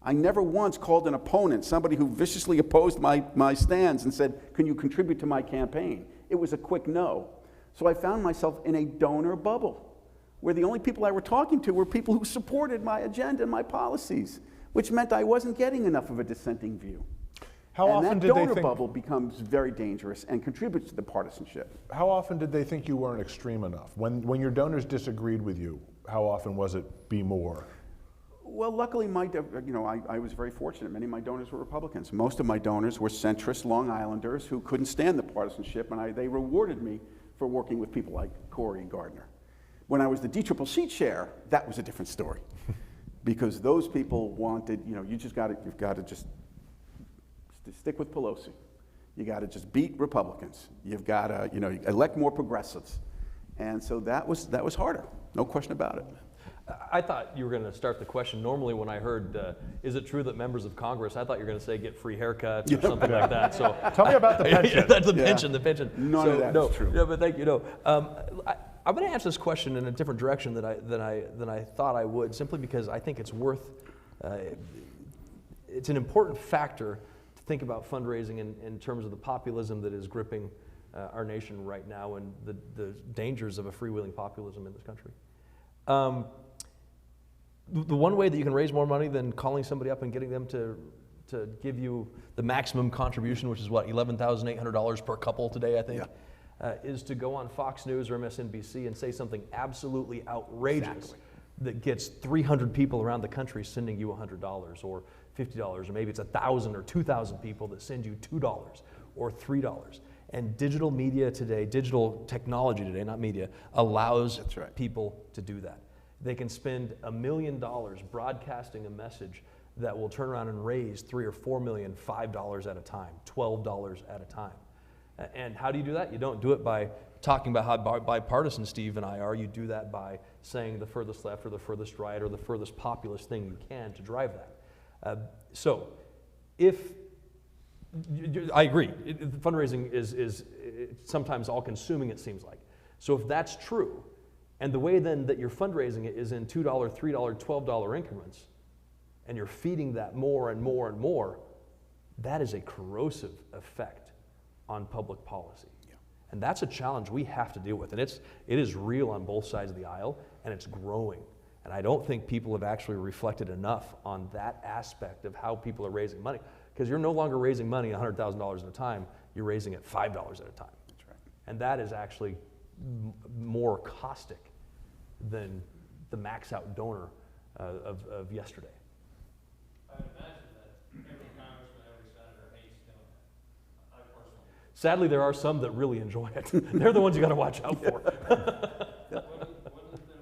I never once called an opponent, somebody who viciously opposed my stands, and said, can you contribute to my campaign? It was a quick no. So I found myself in a donor bubble, where the only people I were talking to were people who supported my agenda and my policies, which meant I wasn't getting enough of a dissenting view. How often did they think... that donor bubble becomes very dangerous and contributes to the partisanship. How often did they think you weren't extreme enough? When your donors disagreed with you, how often was it be more? Well, luckily, I was very fortunate. Many of my donors were Republicans. Most of my donors were centrist Long Islanders who couldn't stand the partisanship, and they rewarded me for working with people like Cory Gardner. When I was the DCCC chair, that was a different story, because those people wanted, you've got to just stick with Pelosi. You got to just beat Republicans. You've got to, elect more progressives, and so that was harder, no question about it. I thought you were going to start the question. Normally, when I heard, is it true that members of Congress, I thought you were going to say get free haircuts or something like that. So tell me about the pension. That's the pension. None of that is true. No, but thank you. I'm going to answer this question in a different direction than I thought I would, simply because I think it's it's an important factor to think about fundraising in terms of the populism that is gripping our nation right now, and the dangers of a freewheeling populism in this country. The one way that you can raise more money than calling somebody up and getting them to give you the maximum contribution, which is what, $11,800 per couple today, I think, is to go on Fox News or MSNBC and say something absolutely outrageous that gets 300 people around the country sending you $100 or $50, or maybe it's 1,000 or 2,000 people that send you $2 or $3. And digital media today, digital technology today, not media, allows people to do that. They can spend $1 million broadcasting a message that will turn around and raise $3 or $4 million, $5 at a time, $12 at a time. And how do you do that? You don't do it by talking about how bipartisan Steve and I are. You do that by saying the furthest left or the furthest right or the furthest populist thing you can to drive that. So if I agree, fundraising is sometimes all-consuming, it seems like. So if that's true, and the way then that you're fundraising it is in $2, $3, $12 increments, and you're feeding that more and more and more, that is a corrosive effect on public policy. And that's a challenge we have to deal with. And it is real on both sides of the aisle, and it's growing. And I don't think people have actually reflected enough on that aspect of how people are raising money. Because you're no longer raising money $100,000 at a time, you're raising it $5 at a time. That's right. And that is actually more caustic than the max out donor of yesterday. I would imagine that every congressman, every senator hates doing that. I personally. Sadly, there are some that really enjoy it. They're the ones you got to watch out for. Wouldn't there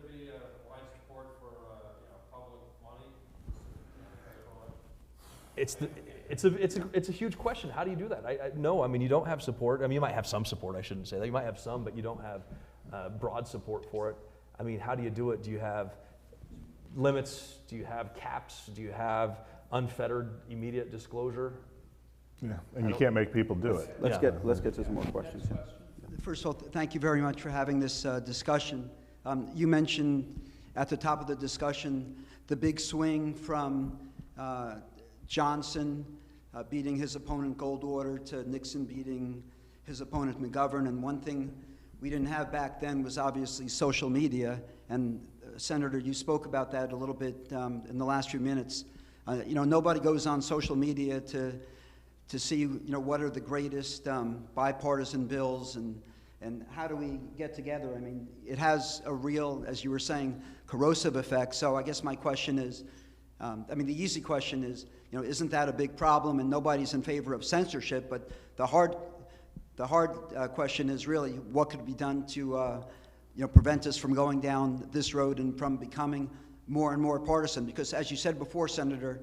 be wide support for public money? It's a huge question. How do you do that? No, you don't have support. You might have some support. I shouldn't say that. You might have some, but you don't have broad support for it. How do you do it? Do you have limits? Do you have caps? Do you have unfettered immediate disclosure? Yeah, and you can't make people do it. Let's get to some more questions. First of all, thank you very much for having this discussion. You mentioned at the top of the discussion the big swing from Johnson beating his opponent Goldwater to Nixon beating his opponent McGovern. And one thing we didn't have back then was obviously social media. And Senator, you spoke about that a little bit in the last few minutes. Nobody goes on social media to see, what are the greatest bipartisan bills and how do we get together. I mean, it has a real, as you were saying, corrosive effect. So I guess my question is, the easy question is, isn't that a big problem? And nobody's in favor of censorship, but the hard question is really, what could be done to prevent us from going down this road and from becoming more and more partisan? Because as you said before, Senator,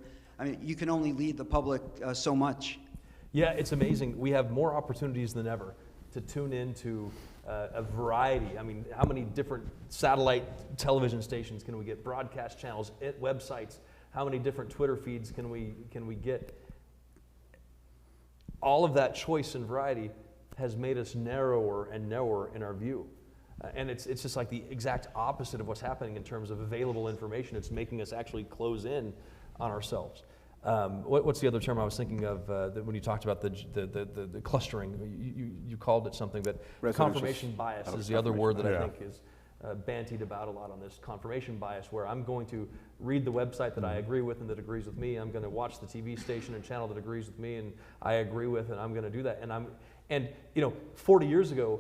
you can only lead the public so much. Yeah, it's amazing. We have more opportunities than ever to tune into a variety. I mean, how many different satellite television stations can we get? Broadcast channels, websites. How many different Twitter feeds can we get? All of that choice and variety has made us narrower and narrower in our view. And it's just like the exact opposite of what's happening in terms of available information. It's making us actually close in on ourselves. What's the other term I was thinking of when you talked about the clustering? You called it something, but confirmation bias is the other word that I think is bantied about a lot on this. Confirmation bias, where I'm going to read the website that I agree with and that agrees with me. I'm going to watch the TV station and channel that agrees with me and I agree with, and I'm going to do that. And 40 years ago,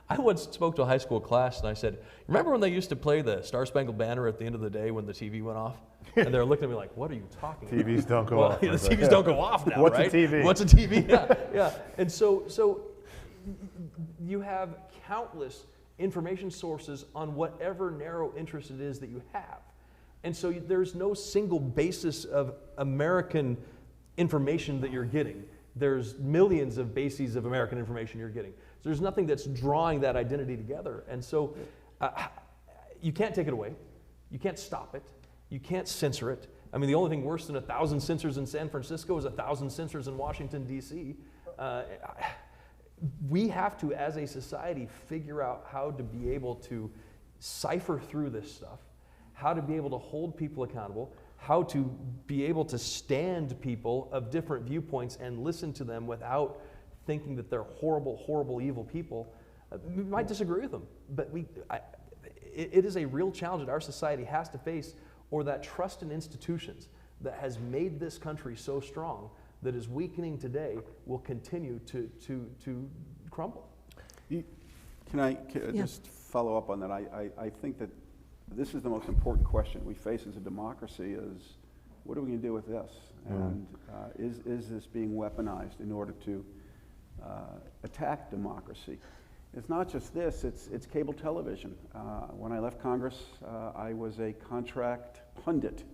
I once spoke to a high school class and I said, remember when they used to play the Star Spangled Banner at the end of the day when the TV went off? And they're looking at me like, what are you talking about? TVs don't go off. The TVs don't go off now, What's right? a TV? What's a TV? Yeah. And so you have countless information sources on whatever narrow interest it is that you have. And so there's no single basis of American information that you're getting. There's millions of bases of American information you're getting. So there's nothing that's drawing that identity together. And so you can't take it away. You can't stop it. You can't censor it. I mean, the only thing worse than 1,000 censors in San Francisco is 1,000 censors in Washington, D.C. We have to, as a society, figure out how to be able to cipher through this stuff, how to be able to hold people accountable, how to be able to stand people of different viewpoints and listen to them without thinking that they're horrible, horrible, evil people. We might disagree with them, but it is a real challenge that our society has to face, or that trust in institutions that has made this country so strong that is weakening today will continue to crumble. Can I just follow up on that? I think that this is the most important question we face as a democracy is, what are we going to do with this? And is this being weaponized in order to attack democracy? It's not just this, it's cable television. When I left Congress, I was a contract pundit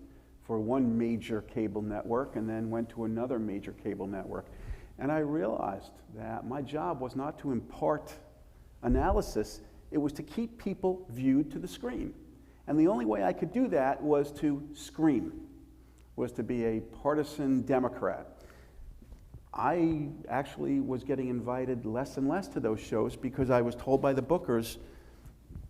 for one major cable network and then went to another major cable network. And I realized that my job was not to impart analysis, it was to keep people viewed to the screen. And the only way I could do that was to scream, was to be a partisan Democrat. I actually was getting invited less and less to those shows because I was told by the bookers,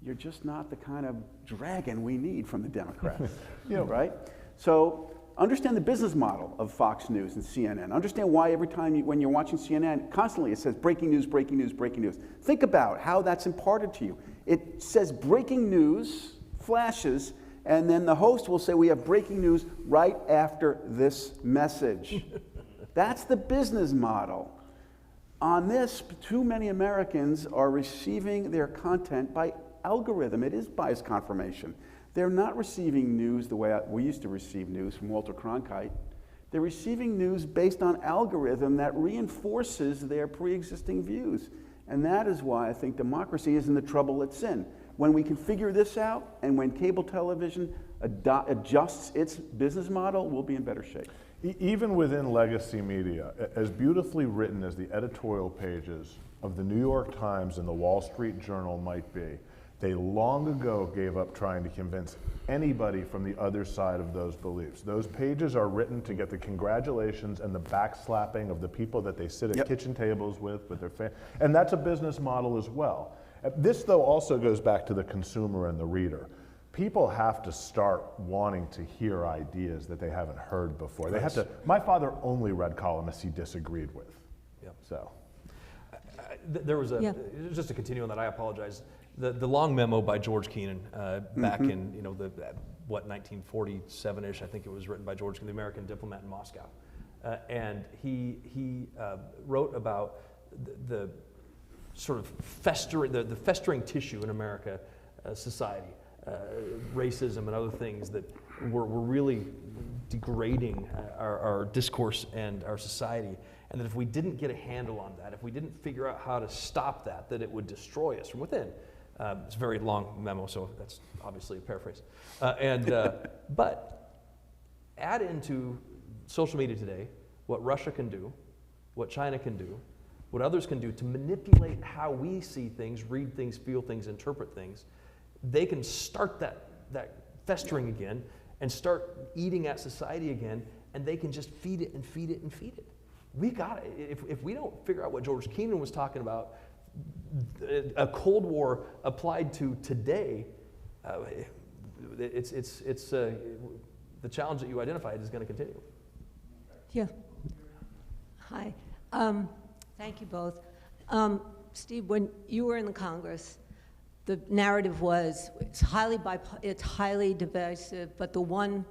you're just not the kind of dragon we need from the Democrats, right? So understand the business model of Fox News and CNN. Understand why every time when you're watching CNN, constantly it says breaking news, breaking news, breaking news. Think about how that's imparted to you. It says breaking news, flashes, and then the host will say, we have breaking news right after this message. That's the business model. On this, too many Americans are receiving their content by algorithm. It is bias confirmation. They're not receiving news the way we used to receive news from Walter Cronkite. They're receiving news based on algorithm that reinforces their pre-existing views. And that is why I think democracy is in the trouble it's in. When we can figure this out, and when cable television adjusts its business model, we'll be in better shape. Even within legacy media, as beautifully written as the editorial pages of the New York Times and the Wall Street Journal might be, they long ago gave up trying to convince anybody from the other side of those beliefs. Those pages are written to get the congratulations and the backslapping of the people that they sit at kitchen tables with their family. And that's a business model as well. This, though, also goes back to the consumer and the reader. People have to start wanting to hear ideas that they haven't heard before. They have to. My father only read columnists he disagreed with. Yep. So there was just to continue on that. I apologize. The long memo by George Keenan back in what, 1947-ish, I think it was written by George, the American diplomat in Moscow. And he wrote about the sort of festering tissue in America society, racism and other things that were really degrading our discourse and our society. And that if we didn't get a handle on that, if we didn't figure out how to stop that, that it would destroy us from within. It's a very long memo, so that's obviously a paraphrase. But add into social media today what Russia can do, what China can do, what others can do to manipulate how we see things, read things, feel things, interpret things. They can start that festering again and start eating at society again, and they can just feed it and feed it and feed it. We got it. If we don't figure out what George Keenan was talking about, a Cold War applied to today, it's the challenge that you identified is going to continue. Yeah. Hi. Thank you both. Steve, when you were in the Congress, the narrative was it's highly divisive, but the one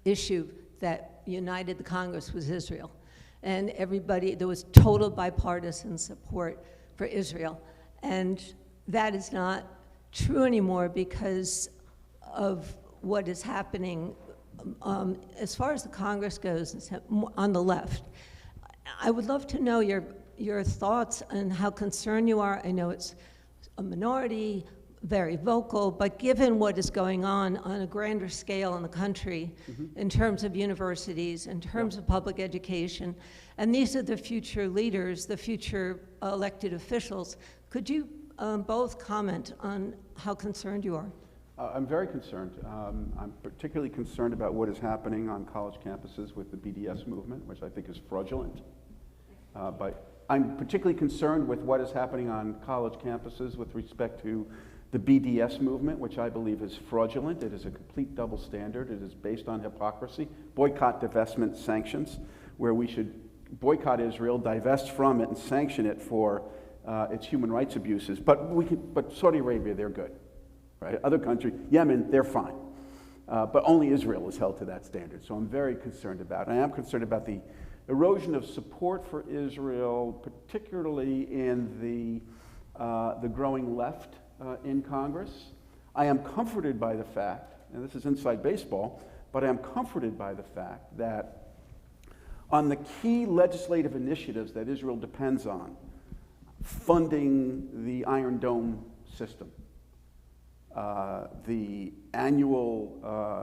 issue that united the Congress was Israel. And there was total bipartisan support for Israel. And that is not true anymore because of what is happening as far as the Congress goes on the left. I would love to know your thoughts on how concerned you are. I know it's a minority, very vocal, but given what is going on a grander scale in the country, in terms of universities, in terms of public education, and these are the future leaders, the future elected officials, could you both comment on how concerned you are? I'm very concerned. I'm particularly concerned about what is happening on college campuses with the BDS movement, which I think is fraudulent. But I'm particularly concerned with what is happening on college campuses with respect to the BDS movement, which I believe is fraudulent. It is a complete double standard. It is based on hypocrisy. Boycott, divestment, sanctions, where we should boycott Israel, divest from it, and sanction it for its human rights abuses. But Saudi Arabia, they're good. Right? Other countries, Yemen, they're fine. But only Israel is held to that standard. So I'm very concerned about it. I am concerned about the erosion of support for Israel, particularly in the growing left in Congress. I am comforted by the fact, and this is inside baseball, but I am comforted by the fact that on the key legislative initiatives that Israel depends on, funding the Iron Dome system, the annual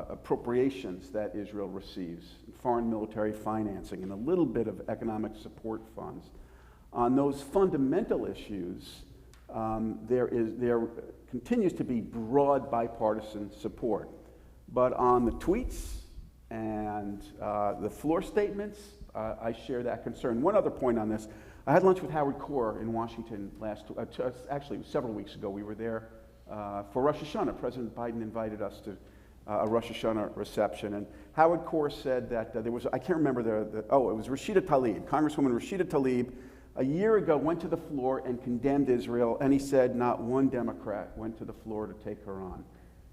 appropriations that Israel receives, foreign military financing, and a little bit of economic support funds. On those fundamental issues, there continues to be broad bipartisan support. But on the tweets and the floor statements, I share that concern. One other point on this. I had lunch with Howard Corr in Washington actually several weeks ago. We were there for Rosh Hashanah. President Biden invited us to a Rosh Hashanah reception. And Howard Corr said that there was, I can't remember it was Rashida Tlaib, Congresswoman Rashida Tlaib, a year ago went to the floor and condemned Israel, and he said not one Democrat went to the floor to take her on.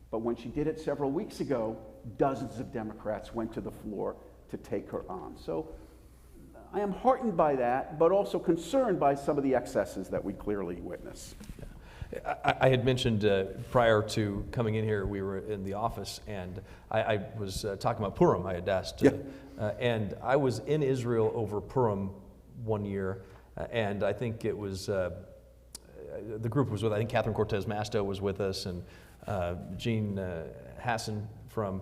But when she did it several weeks ago, dozens of Democrats went to the floor to take her on. So I am heartened by that, but also concerned by some of the excesses that we clearly witness. I had mentioned prior to coming in here, we were in the office, and I was talking about Purim. I had asked, and I was in Israel over Purim one year, and I think it was, the group was with, I think Catherine Cortez Masto was with us, and Gene Hassan from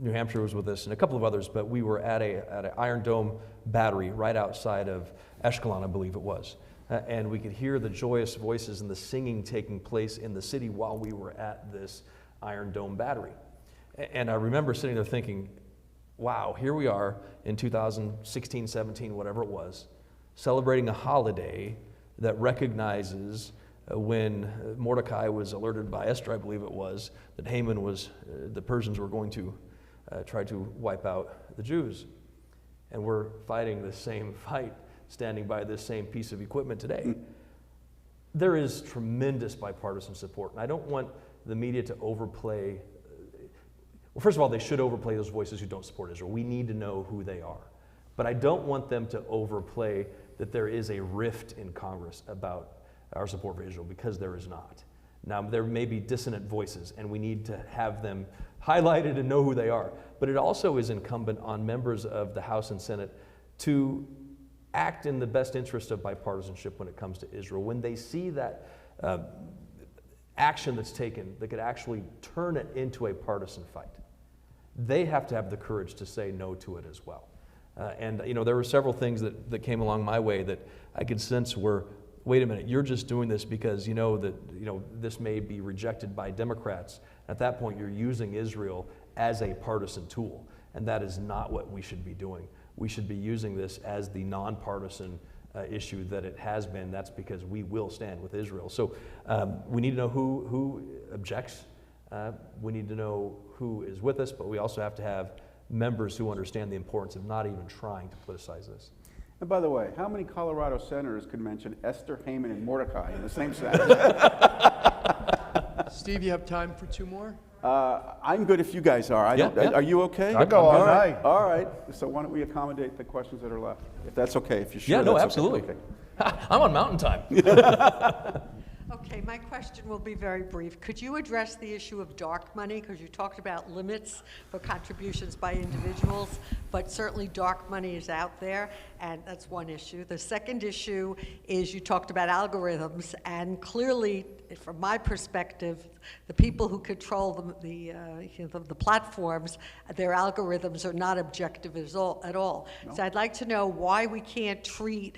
New Hampshire was with us, and a couple of others, but we were at an Iron Dome battery right outside of Ashkelon, I believe it was. And we could hear the joyous voices and the singing taking place in the city while we were at this Iron Dome battery. And I remember sitting there thinking, wow, here we are in 2016, 17, whatever it was, celebrating a holiday that recognizes when Mordecai was alerted by Esther, I believe it was, that Haman was, the Persians were going to try to wipe out the Jews. And we're fighting the same fight, standing by this same piece of equipment today. There is tremendous bipartisan support, and I don't want the media to overplay. Well, first of all, they should overplay those voices who don't support Israel. We need to know who they are. But I don't want them to overplay that there is a rift in Congress about our support for Israel, because there is not. Now, there may be dissonant voices, and we need to have them highlighted and know who they are. But it also is incumbent on members of the House and Senate to act in the best interest of bipartisanship when it comes to Israel. When they see that action that's taken that could actually turn it into a partisan fight, they have to have the courage to say no to it as well. And there were several things that came along my way that I could sense were, wait a minute, you're just doing this because you know that this may be rejected by Democrats. At that point, you're using Israel as a partisan tool, and that is not what we should be doing. We should be using this as the nonpartisan issue that it has been. That's because we will stand with Israel. So we need to know who objects. We need to know who is with us, but we also have to have members who understand the importance of not even trying to politicize this. And by the way, how many Colorado senators could mention Esther, Haman, and Mordecai in the same sentence? Steve, you have time for 2 more? I'm good if you guys are. Are you okay? I'll go all night. All right. So why don't we accommodate the questions that are left? If that's okay, if you're sure. Yeah, no, that's absolutely. Okay. I'm on mountain time. Okay, my question will be very brief. Could you address the issue of dark money? Because you talked about limits for contributions by individuals, but certainly dark money is out there, and that's one issue. The second issue is you talked about algorithms, and clearly, from my perspective, the people who control the platforms, their algorithms are not objective at all. No. So I'd like to know why we can't treat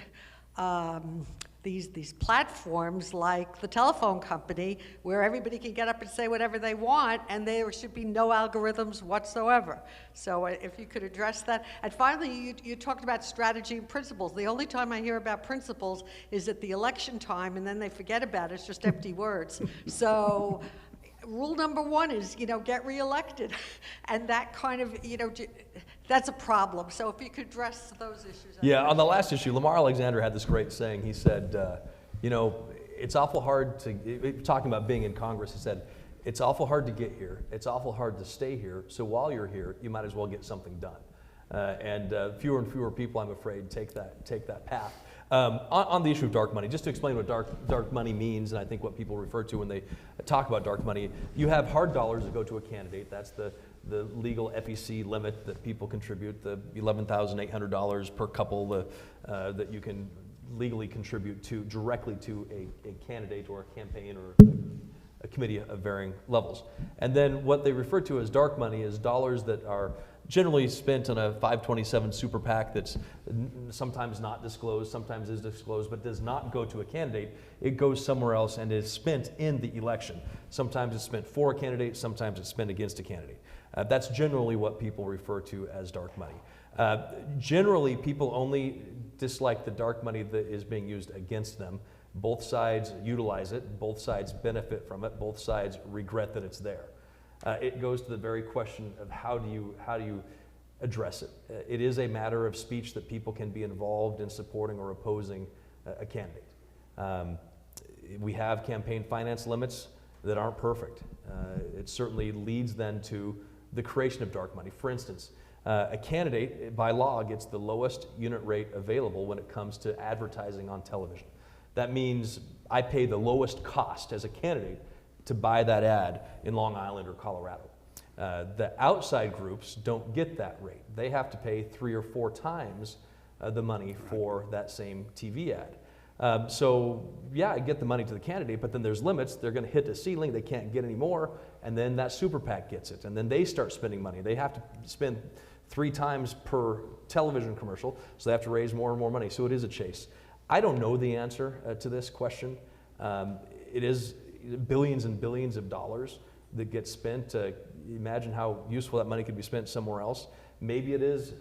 these platforms like the telephone company, where everybody can get up and say whatever they want, and there should be no algorithms whatsoever. So if you could address that. And finally, you talked about strategy and principles. The only time I hear about principles is at the election time, and then they forget about it. It's just empty words. So rule number 1 is, get reelected. And that kind of, that's a problem. So if you could address those issues. Yeah, on the last issue, Lamar Alexander had this great saying. He said, it's awful hard talking about being in Congress, he said, it's awful hard to get here. It's awful hard to stay here. So while you're here, you might as well get something done. And fewer and fewer people, I'm afraid, take that path. On the issue of dark money, just to explain what dark money means, and I think what people refer to when they talk about dark money, you have hard dollars that go to a candidate. That's the legal FEC limit that people contribute, the $11,800 per couple that you can legally contribute directly to a candidate or a campaign or a committee of varying levels. And then what they refer to as dark money is dollars that are generally spent on a 527 super PAC that's sometimes not disclosed, sometimes is disclosed, but does not go to a candidate. It goes somewhere else and is spent in the election. Sometimes it's spent for a candidate, sometimes it's spent against a candidate. That's generally what people refer to as dark money. Generally, people only dislike the dark money that is being used against them. Both sides utilize it, both sides benefit from it, both sides regret that it's there. It goes to the very question of how do you address it. It is a matter of speech that people can be involved in supporting or opposing a candidate. We have campaign finance limits that aren't perfect. It certainly leads then to the creation of dark money. For instance, a candidate by law gets the lowest unit rate available when it comes to advertising on television. That means I pay the lowest cost as a candidate to buy that ad in Long Island or Colorado. The outside groups don't get that rate. They have to pay 3 or 4 times the money for that same TV ad. So yeah, I get the money to the candidate, but then there's limits. They're going to hit the ceiling. They can't get any more, and then that super PAC gets it, and then they start spending money. They have to spend 3 times per television commercial, so they have to raise more and more money. So it is a chase. I don't know the answer to this question. It is billions and billions of dollars that get spent. Imagine how useful that money could be spent somewhere else. Maybe it is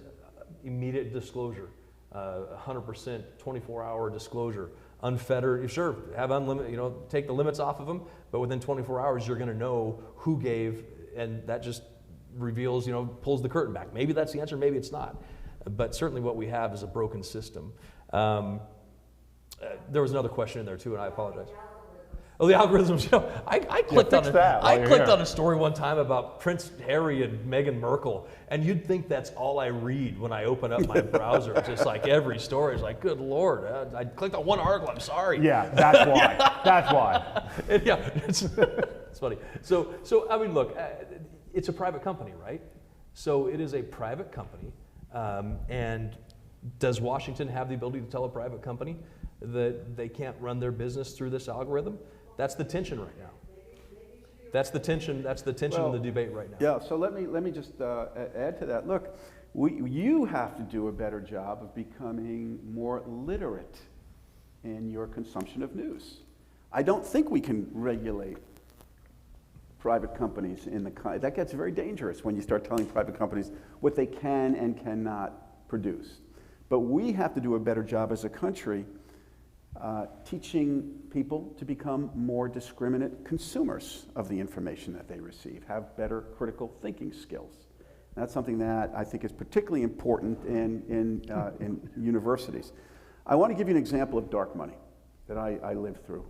immediate disclosure, 100% 24-hour disclosure, unfettered. Sure, have unlimited, take the limits off of them, but within 24 hours you're going to know who gave, and that just reveals, pulls the curtain back. Maybe that's the answer, maybe it's not. But certainly what we have is a broken system. There was another question in there too, and I apologize. Oh, the algorithms. I clicked fix that while I you're clicked here. on a story one time about Prince Harry and Meghan Merkel, and you'd think that's all I read when I open up my browser. Just like every story is like, good Lord, I clicked on one article. I'm sorry. Yeah, that's why. That's why. And yeah, it's funny. So I mean, look, it's a private company, right? So it is a private company, and does Washington have the ability to tell a private company that they can't run their business through this algorithm? That's the tension right now. That's the tension. That's the tension in the debate right now. Yeah, so let me just add to that. Look, you have to do a better job of becoming more literate in your consumption of news. I don't think we can regulate private companies that gets very dangerous when you start telling private companies what they can and cannot produce. But we have to do a better job as a country teaching people to become more discriminate consumers of the information that they receive, have better critical thinking skills. And that's something that I think is particularly important in universities. I want to give you an example of dark money that I lived through.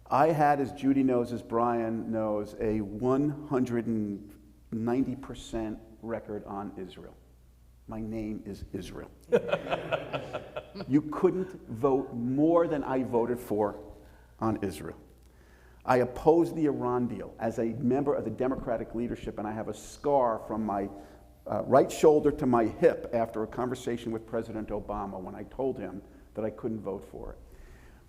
I had, as Judy knows, as Brian knows, a 190% record on Israel. My name is Israel. You couldn't vote more than I voted for on Israel. I opposed the Iran deal as a member of the Democratic leadership, and I have a scar from my right shoulder to my hip after a conversation with President Obama when I told him that I couldn't vote for it.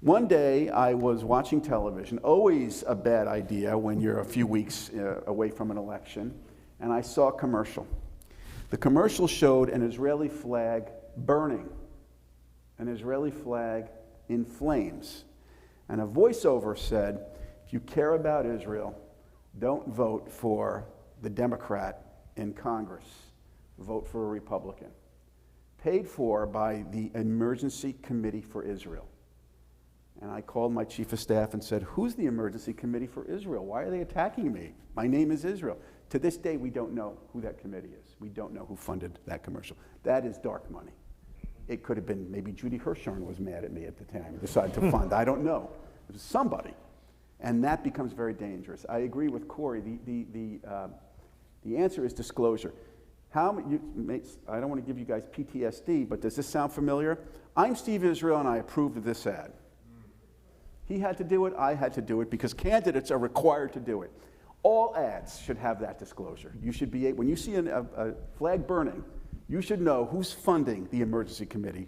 One day I was watching television, always a bad idea when you're a few weeks away from an election, and I saw a commercial. The commercial showed an Israeli flag burning, an Israeli flag in flames. And a voiceover said, if you care about Israel, don't vote for the Democrat in Congress. Vote for a Republican. Paid for by the Emergency Committee for Israel. And I called my chief of staff and said, who's the Emergency Committee for Israel? Why are they attacking me? My name is Israel. To this day, we don't know who that committee is. We don't know who funded that commercial. That is dark money. It could have been maybe Judy Hirshhorn was mad at me at the time and decided to fund. I don't know. It was somebody. And that becomes very dangerous. I agree with Cory. The answer is disclosure. I don't want to give you guys PTSD, but does this sound familiar? I'm Steve Israel, and I approve of this ad. He had to do it, I had to do it, because candidates are required to do it. All ads should have that disclosure. You should be, when you see a flag burning, you should know who's funding the Emergency Committee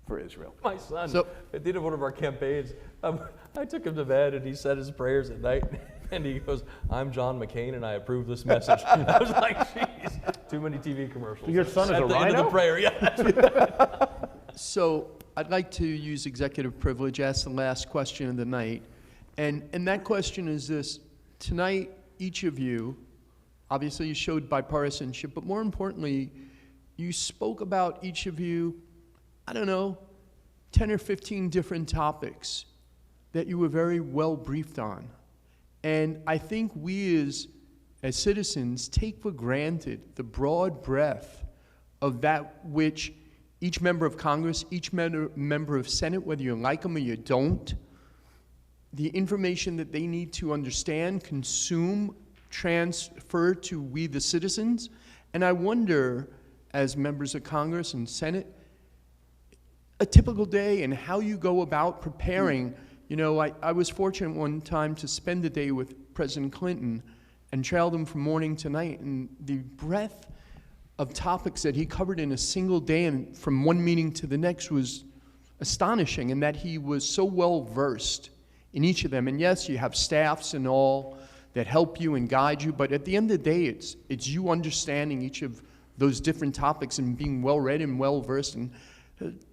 for Israel. My son, at the end of one of our campaigns, I took him to bed and he said his prayers at night, and he goes, I'm John McCain and I approve this message. I was like, jeez, too many TV commercials. So your son is a At the end of the prayer, yeah. So I'd like to use executive privilege, ask the last question of the night. And that question is this. Tonight, each of you, obviously you showed bipartisanship, but more importantly, you spoke about each of you, I don't know, 10 or 15 different topics that you were very well briefed on. And I think we as citizens take for granted the broad breadth of that which each member of Congress, each member of Senate, whether you like them or you don't, the information that they need to understand, consume, transfer to we the citizens. And I wonder, as members of Congress and Senate, a typical day and how you go about preparing. You know, I was fortunate one time to spend a day with President Clinton and trailed him from morning to night, and the breadth of topics that he covered in a single day and from one meeting to the next was astonishing, and that he was so well versed in each of them. And yes, you have staffs and all that help you and guide you, but at the end of the day, it's you understanding each of those different topics and being well read and well versed. And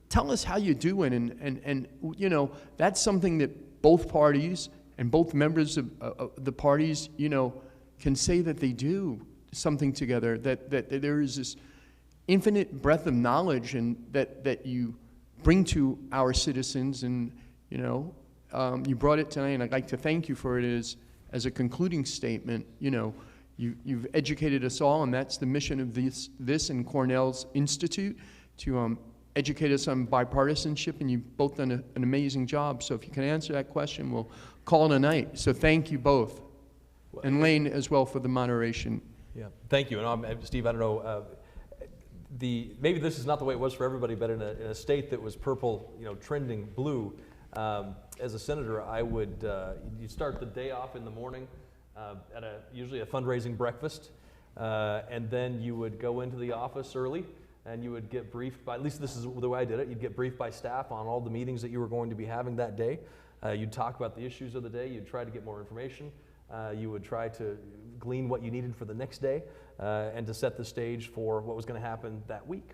tell us how you're doing, and you know, that's something that both parties and both members of the parties, you know, can say that they do something together, that there is this infinite breadth of knowledge and that you bring to our citizens. And you know, you brought it tonight, and I'd like to thank you for it as a concluding statement. You know, you've educated us all, and that's the mission of this and Cornell's Institute, to educate us on bipartisanship, and you've both done an amazing job. So if you can answer that question, we'll call it a night. So thank you both. And Lane as well for the moderation. Yeah, thank you. And Steve, I don't know, maybe this is not the way it was for everybody, but in a state that was purple, trending blue, as a senator, I would, you'd start the day off in the morning at usually a fundraising breakfast, and then you would go into the office early, and you would get briefed by, at least this is the way I did it, you'd get briefed by staff on all the meetings that you were going to be having that day. You'd talk about the issues of the day, you'd try to get more information, you would try to glean what you needed for the next day, and to set the stage for what was going to happen that week.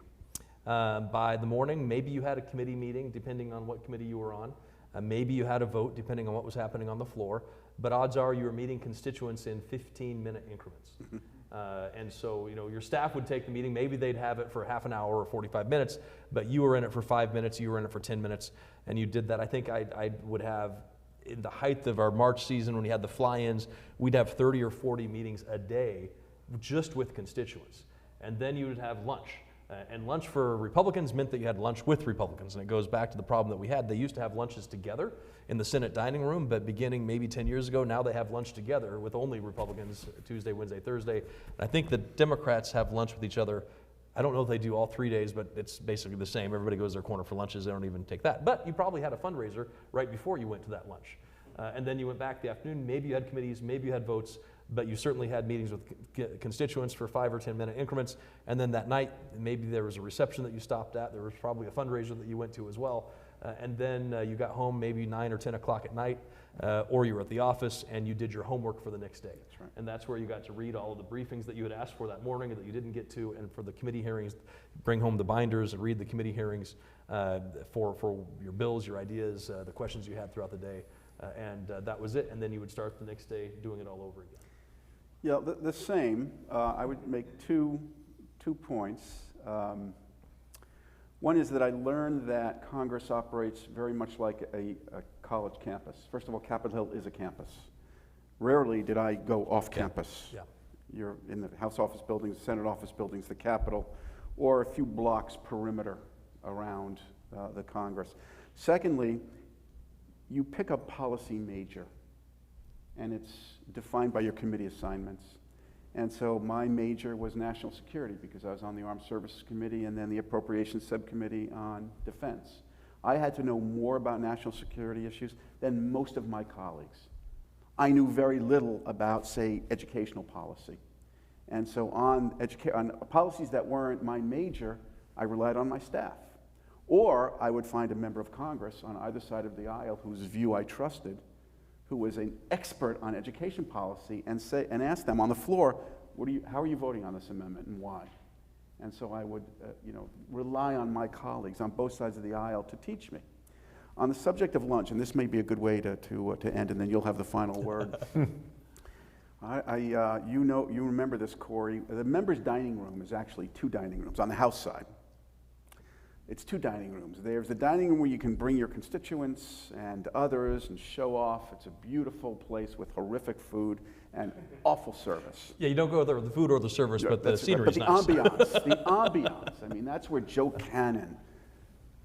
By the morning, maybe you had a committee meeting, depending on what committee you were on. Maybe you had a vote, depending on what was happening on the floor. But odds are you were meeting constituents in 15-minute increments. And so, your staff would take the meeting. Maybe they'd have it for half an hour or 45 minutes, but you were in it for 5 minutes, you were in it for 10 minutes, and you did that. I think I would have, in the height of our March season, when we had the fly-ins, we'd have 30 or 40 meetings a day just with constituents. And then you would have lunch. And lunch for Republicans meant that you had lunch with Republicans. And it goes back to the problem that we had. They used to have lunches together in the Senate dining room, but beginning maybe 10 years ago, now they have lunch together with only Republicans Tuesday, Wednesday, Thursday. And I think the Democrats have lunch with each other. I don't know if they do all 3 days, but it's basically the same. Everybody goes to their corner for lunches. They don't even take that. But you probably had a fundraiser right before you went to that lunch. And then you went back the afternoon. Maybe you had committees, maybe you had votes, but you certainly had meetings with constituents for 5 or 10 minute increments. And then that night, maybe there was a reception that you stopped at. There was probably a fundraiser that you went to as well. And then you got home maybe 9 or 10 o'clock at night, or you were at the office and you did your homework for the next day. That's right. And that's where you got to read all of the briefings that you had asked for that morning and that you didn't get to. And for the committee hearings, bring home the binders and read the committee hearings for your bills, your ideas, the questions you had throughout the day. And that was it. And then you would start the next day doing it all over again. Yeah, the same. I would make two points. One is that I learned that Congress operates very much like a college campus. First of all, Capitol Hill is a campus. Rarely did I go off campus. Yeah. You're in the House office buildings, the Senate office buildings, the Capitol, or a few blocks perimeter around the Congress. Secondly, you pick a policy major, and it's defined by your committee assignments. And so my major was national security because I was on the Armed Services Committee and then the Appropriations Subcommittee on Defense. I had to know more about national security issues than most of my colleagues. I knew very little about, say, educational policy. And so on policies that weren't my major, I relied on my staff. Or I would find a member of Congress on either side of the aisle whose view I trusted, who was an expert on education policy, and ask them on the floor, how are you voting on this amendment and why? And so I would rely on my colleagues on both sides of the aisle to teach me. On the subject of lunch, and this may be a good way to end, and then you'll have the final word. You remember this, Cory. The members' dining room is actually 2 dining rooms on the House side. It's 2 dining rooms. There's the dining room where you can bring your constituents and others and show off. It's a beautiful place with horrific food and awful service. Yeah, you don't go there with the food or the service, but the scenery's nice. But the ambiance. I mean, that's where Joe Cannon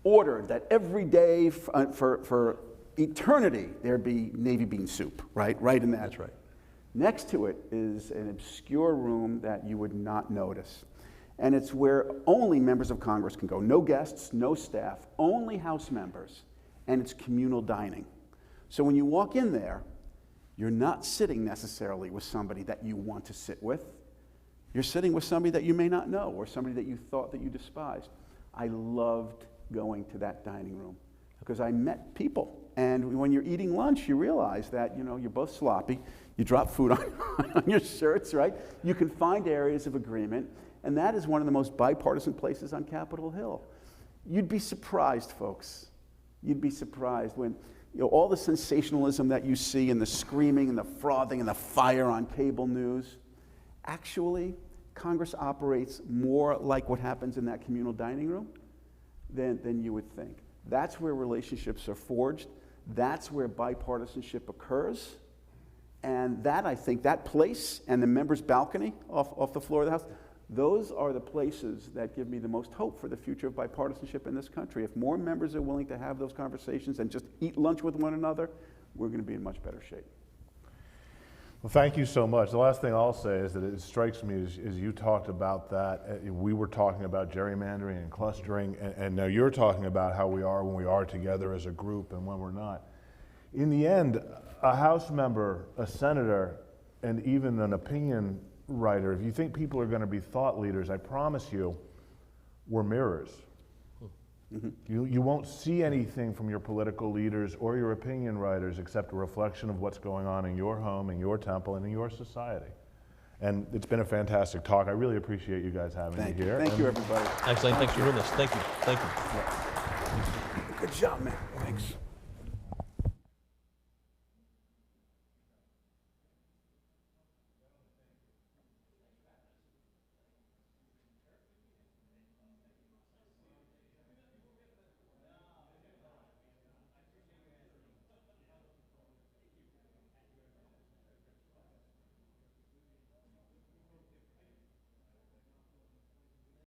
ordered that every day for eternity there be Navy bean soup, right in that. That's right. Next to it is an obscure room that you would not notice. And it's where only members of Congress can go. No guests, no staff, only House members. And it's communal dining. So when you walk in there, you're not sitting necessarily with somebody that you want to sit with. You're sitting with somebody that you may not know or somebody that you thought that you despised. I loved going to that dining room because I met people. And when you're eating lunch, you realize that, you're both sloppy. You drop food on your shirts, right? You can find areas of agreement. And that is one of the most bipartisan places on Capitol Hill. You'd be surprised, folks. You'd be surprised when all the sensationalism that you see and the screaming and the frothing and the fire on cable news. Actually, Congress operates more like what happens in that communal dining room than you would think. That's where relationships are forged. That's where bipartisanship occurs. And that, I think, that place and the members' balcony off the floor of the House, Those are the places that give me the most hope for the future of bipartisanship in this country. If more members are willing to have those conversations and just eat lunch with one another, we're going to be in much better shape. Well, thank you so much. The last thing I'll say is that it strikes me as you talked about that, we were talking about gerrymandering and clustering, and now you're talking about how we are when we are together as a group and when we're not. In the end, a House member, a senator, and even an opinion writer, if you think people are going to be thought leaders, I promise you, we're mirrors. You won't see anything from your political leaders or your opinion writers except a reflection of what's going on in your home, in your temple, and in your society. And it's been a fantastic talk. I really appreciate you guys having me here. Thank you, everybody. Excellent. Thanks for doing this. Thank you. Thank you. Good job, man. Thanks.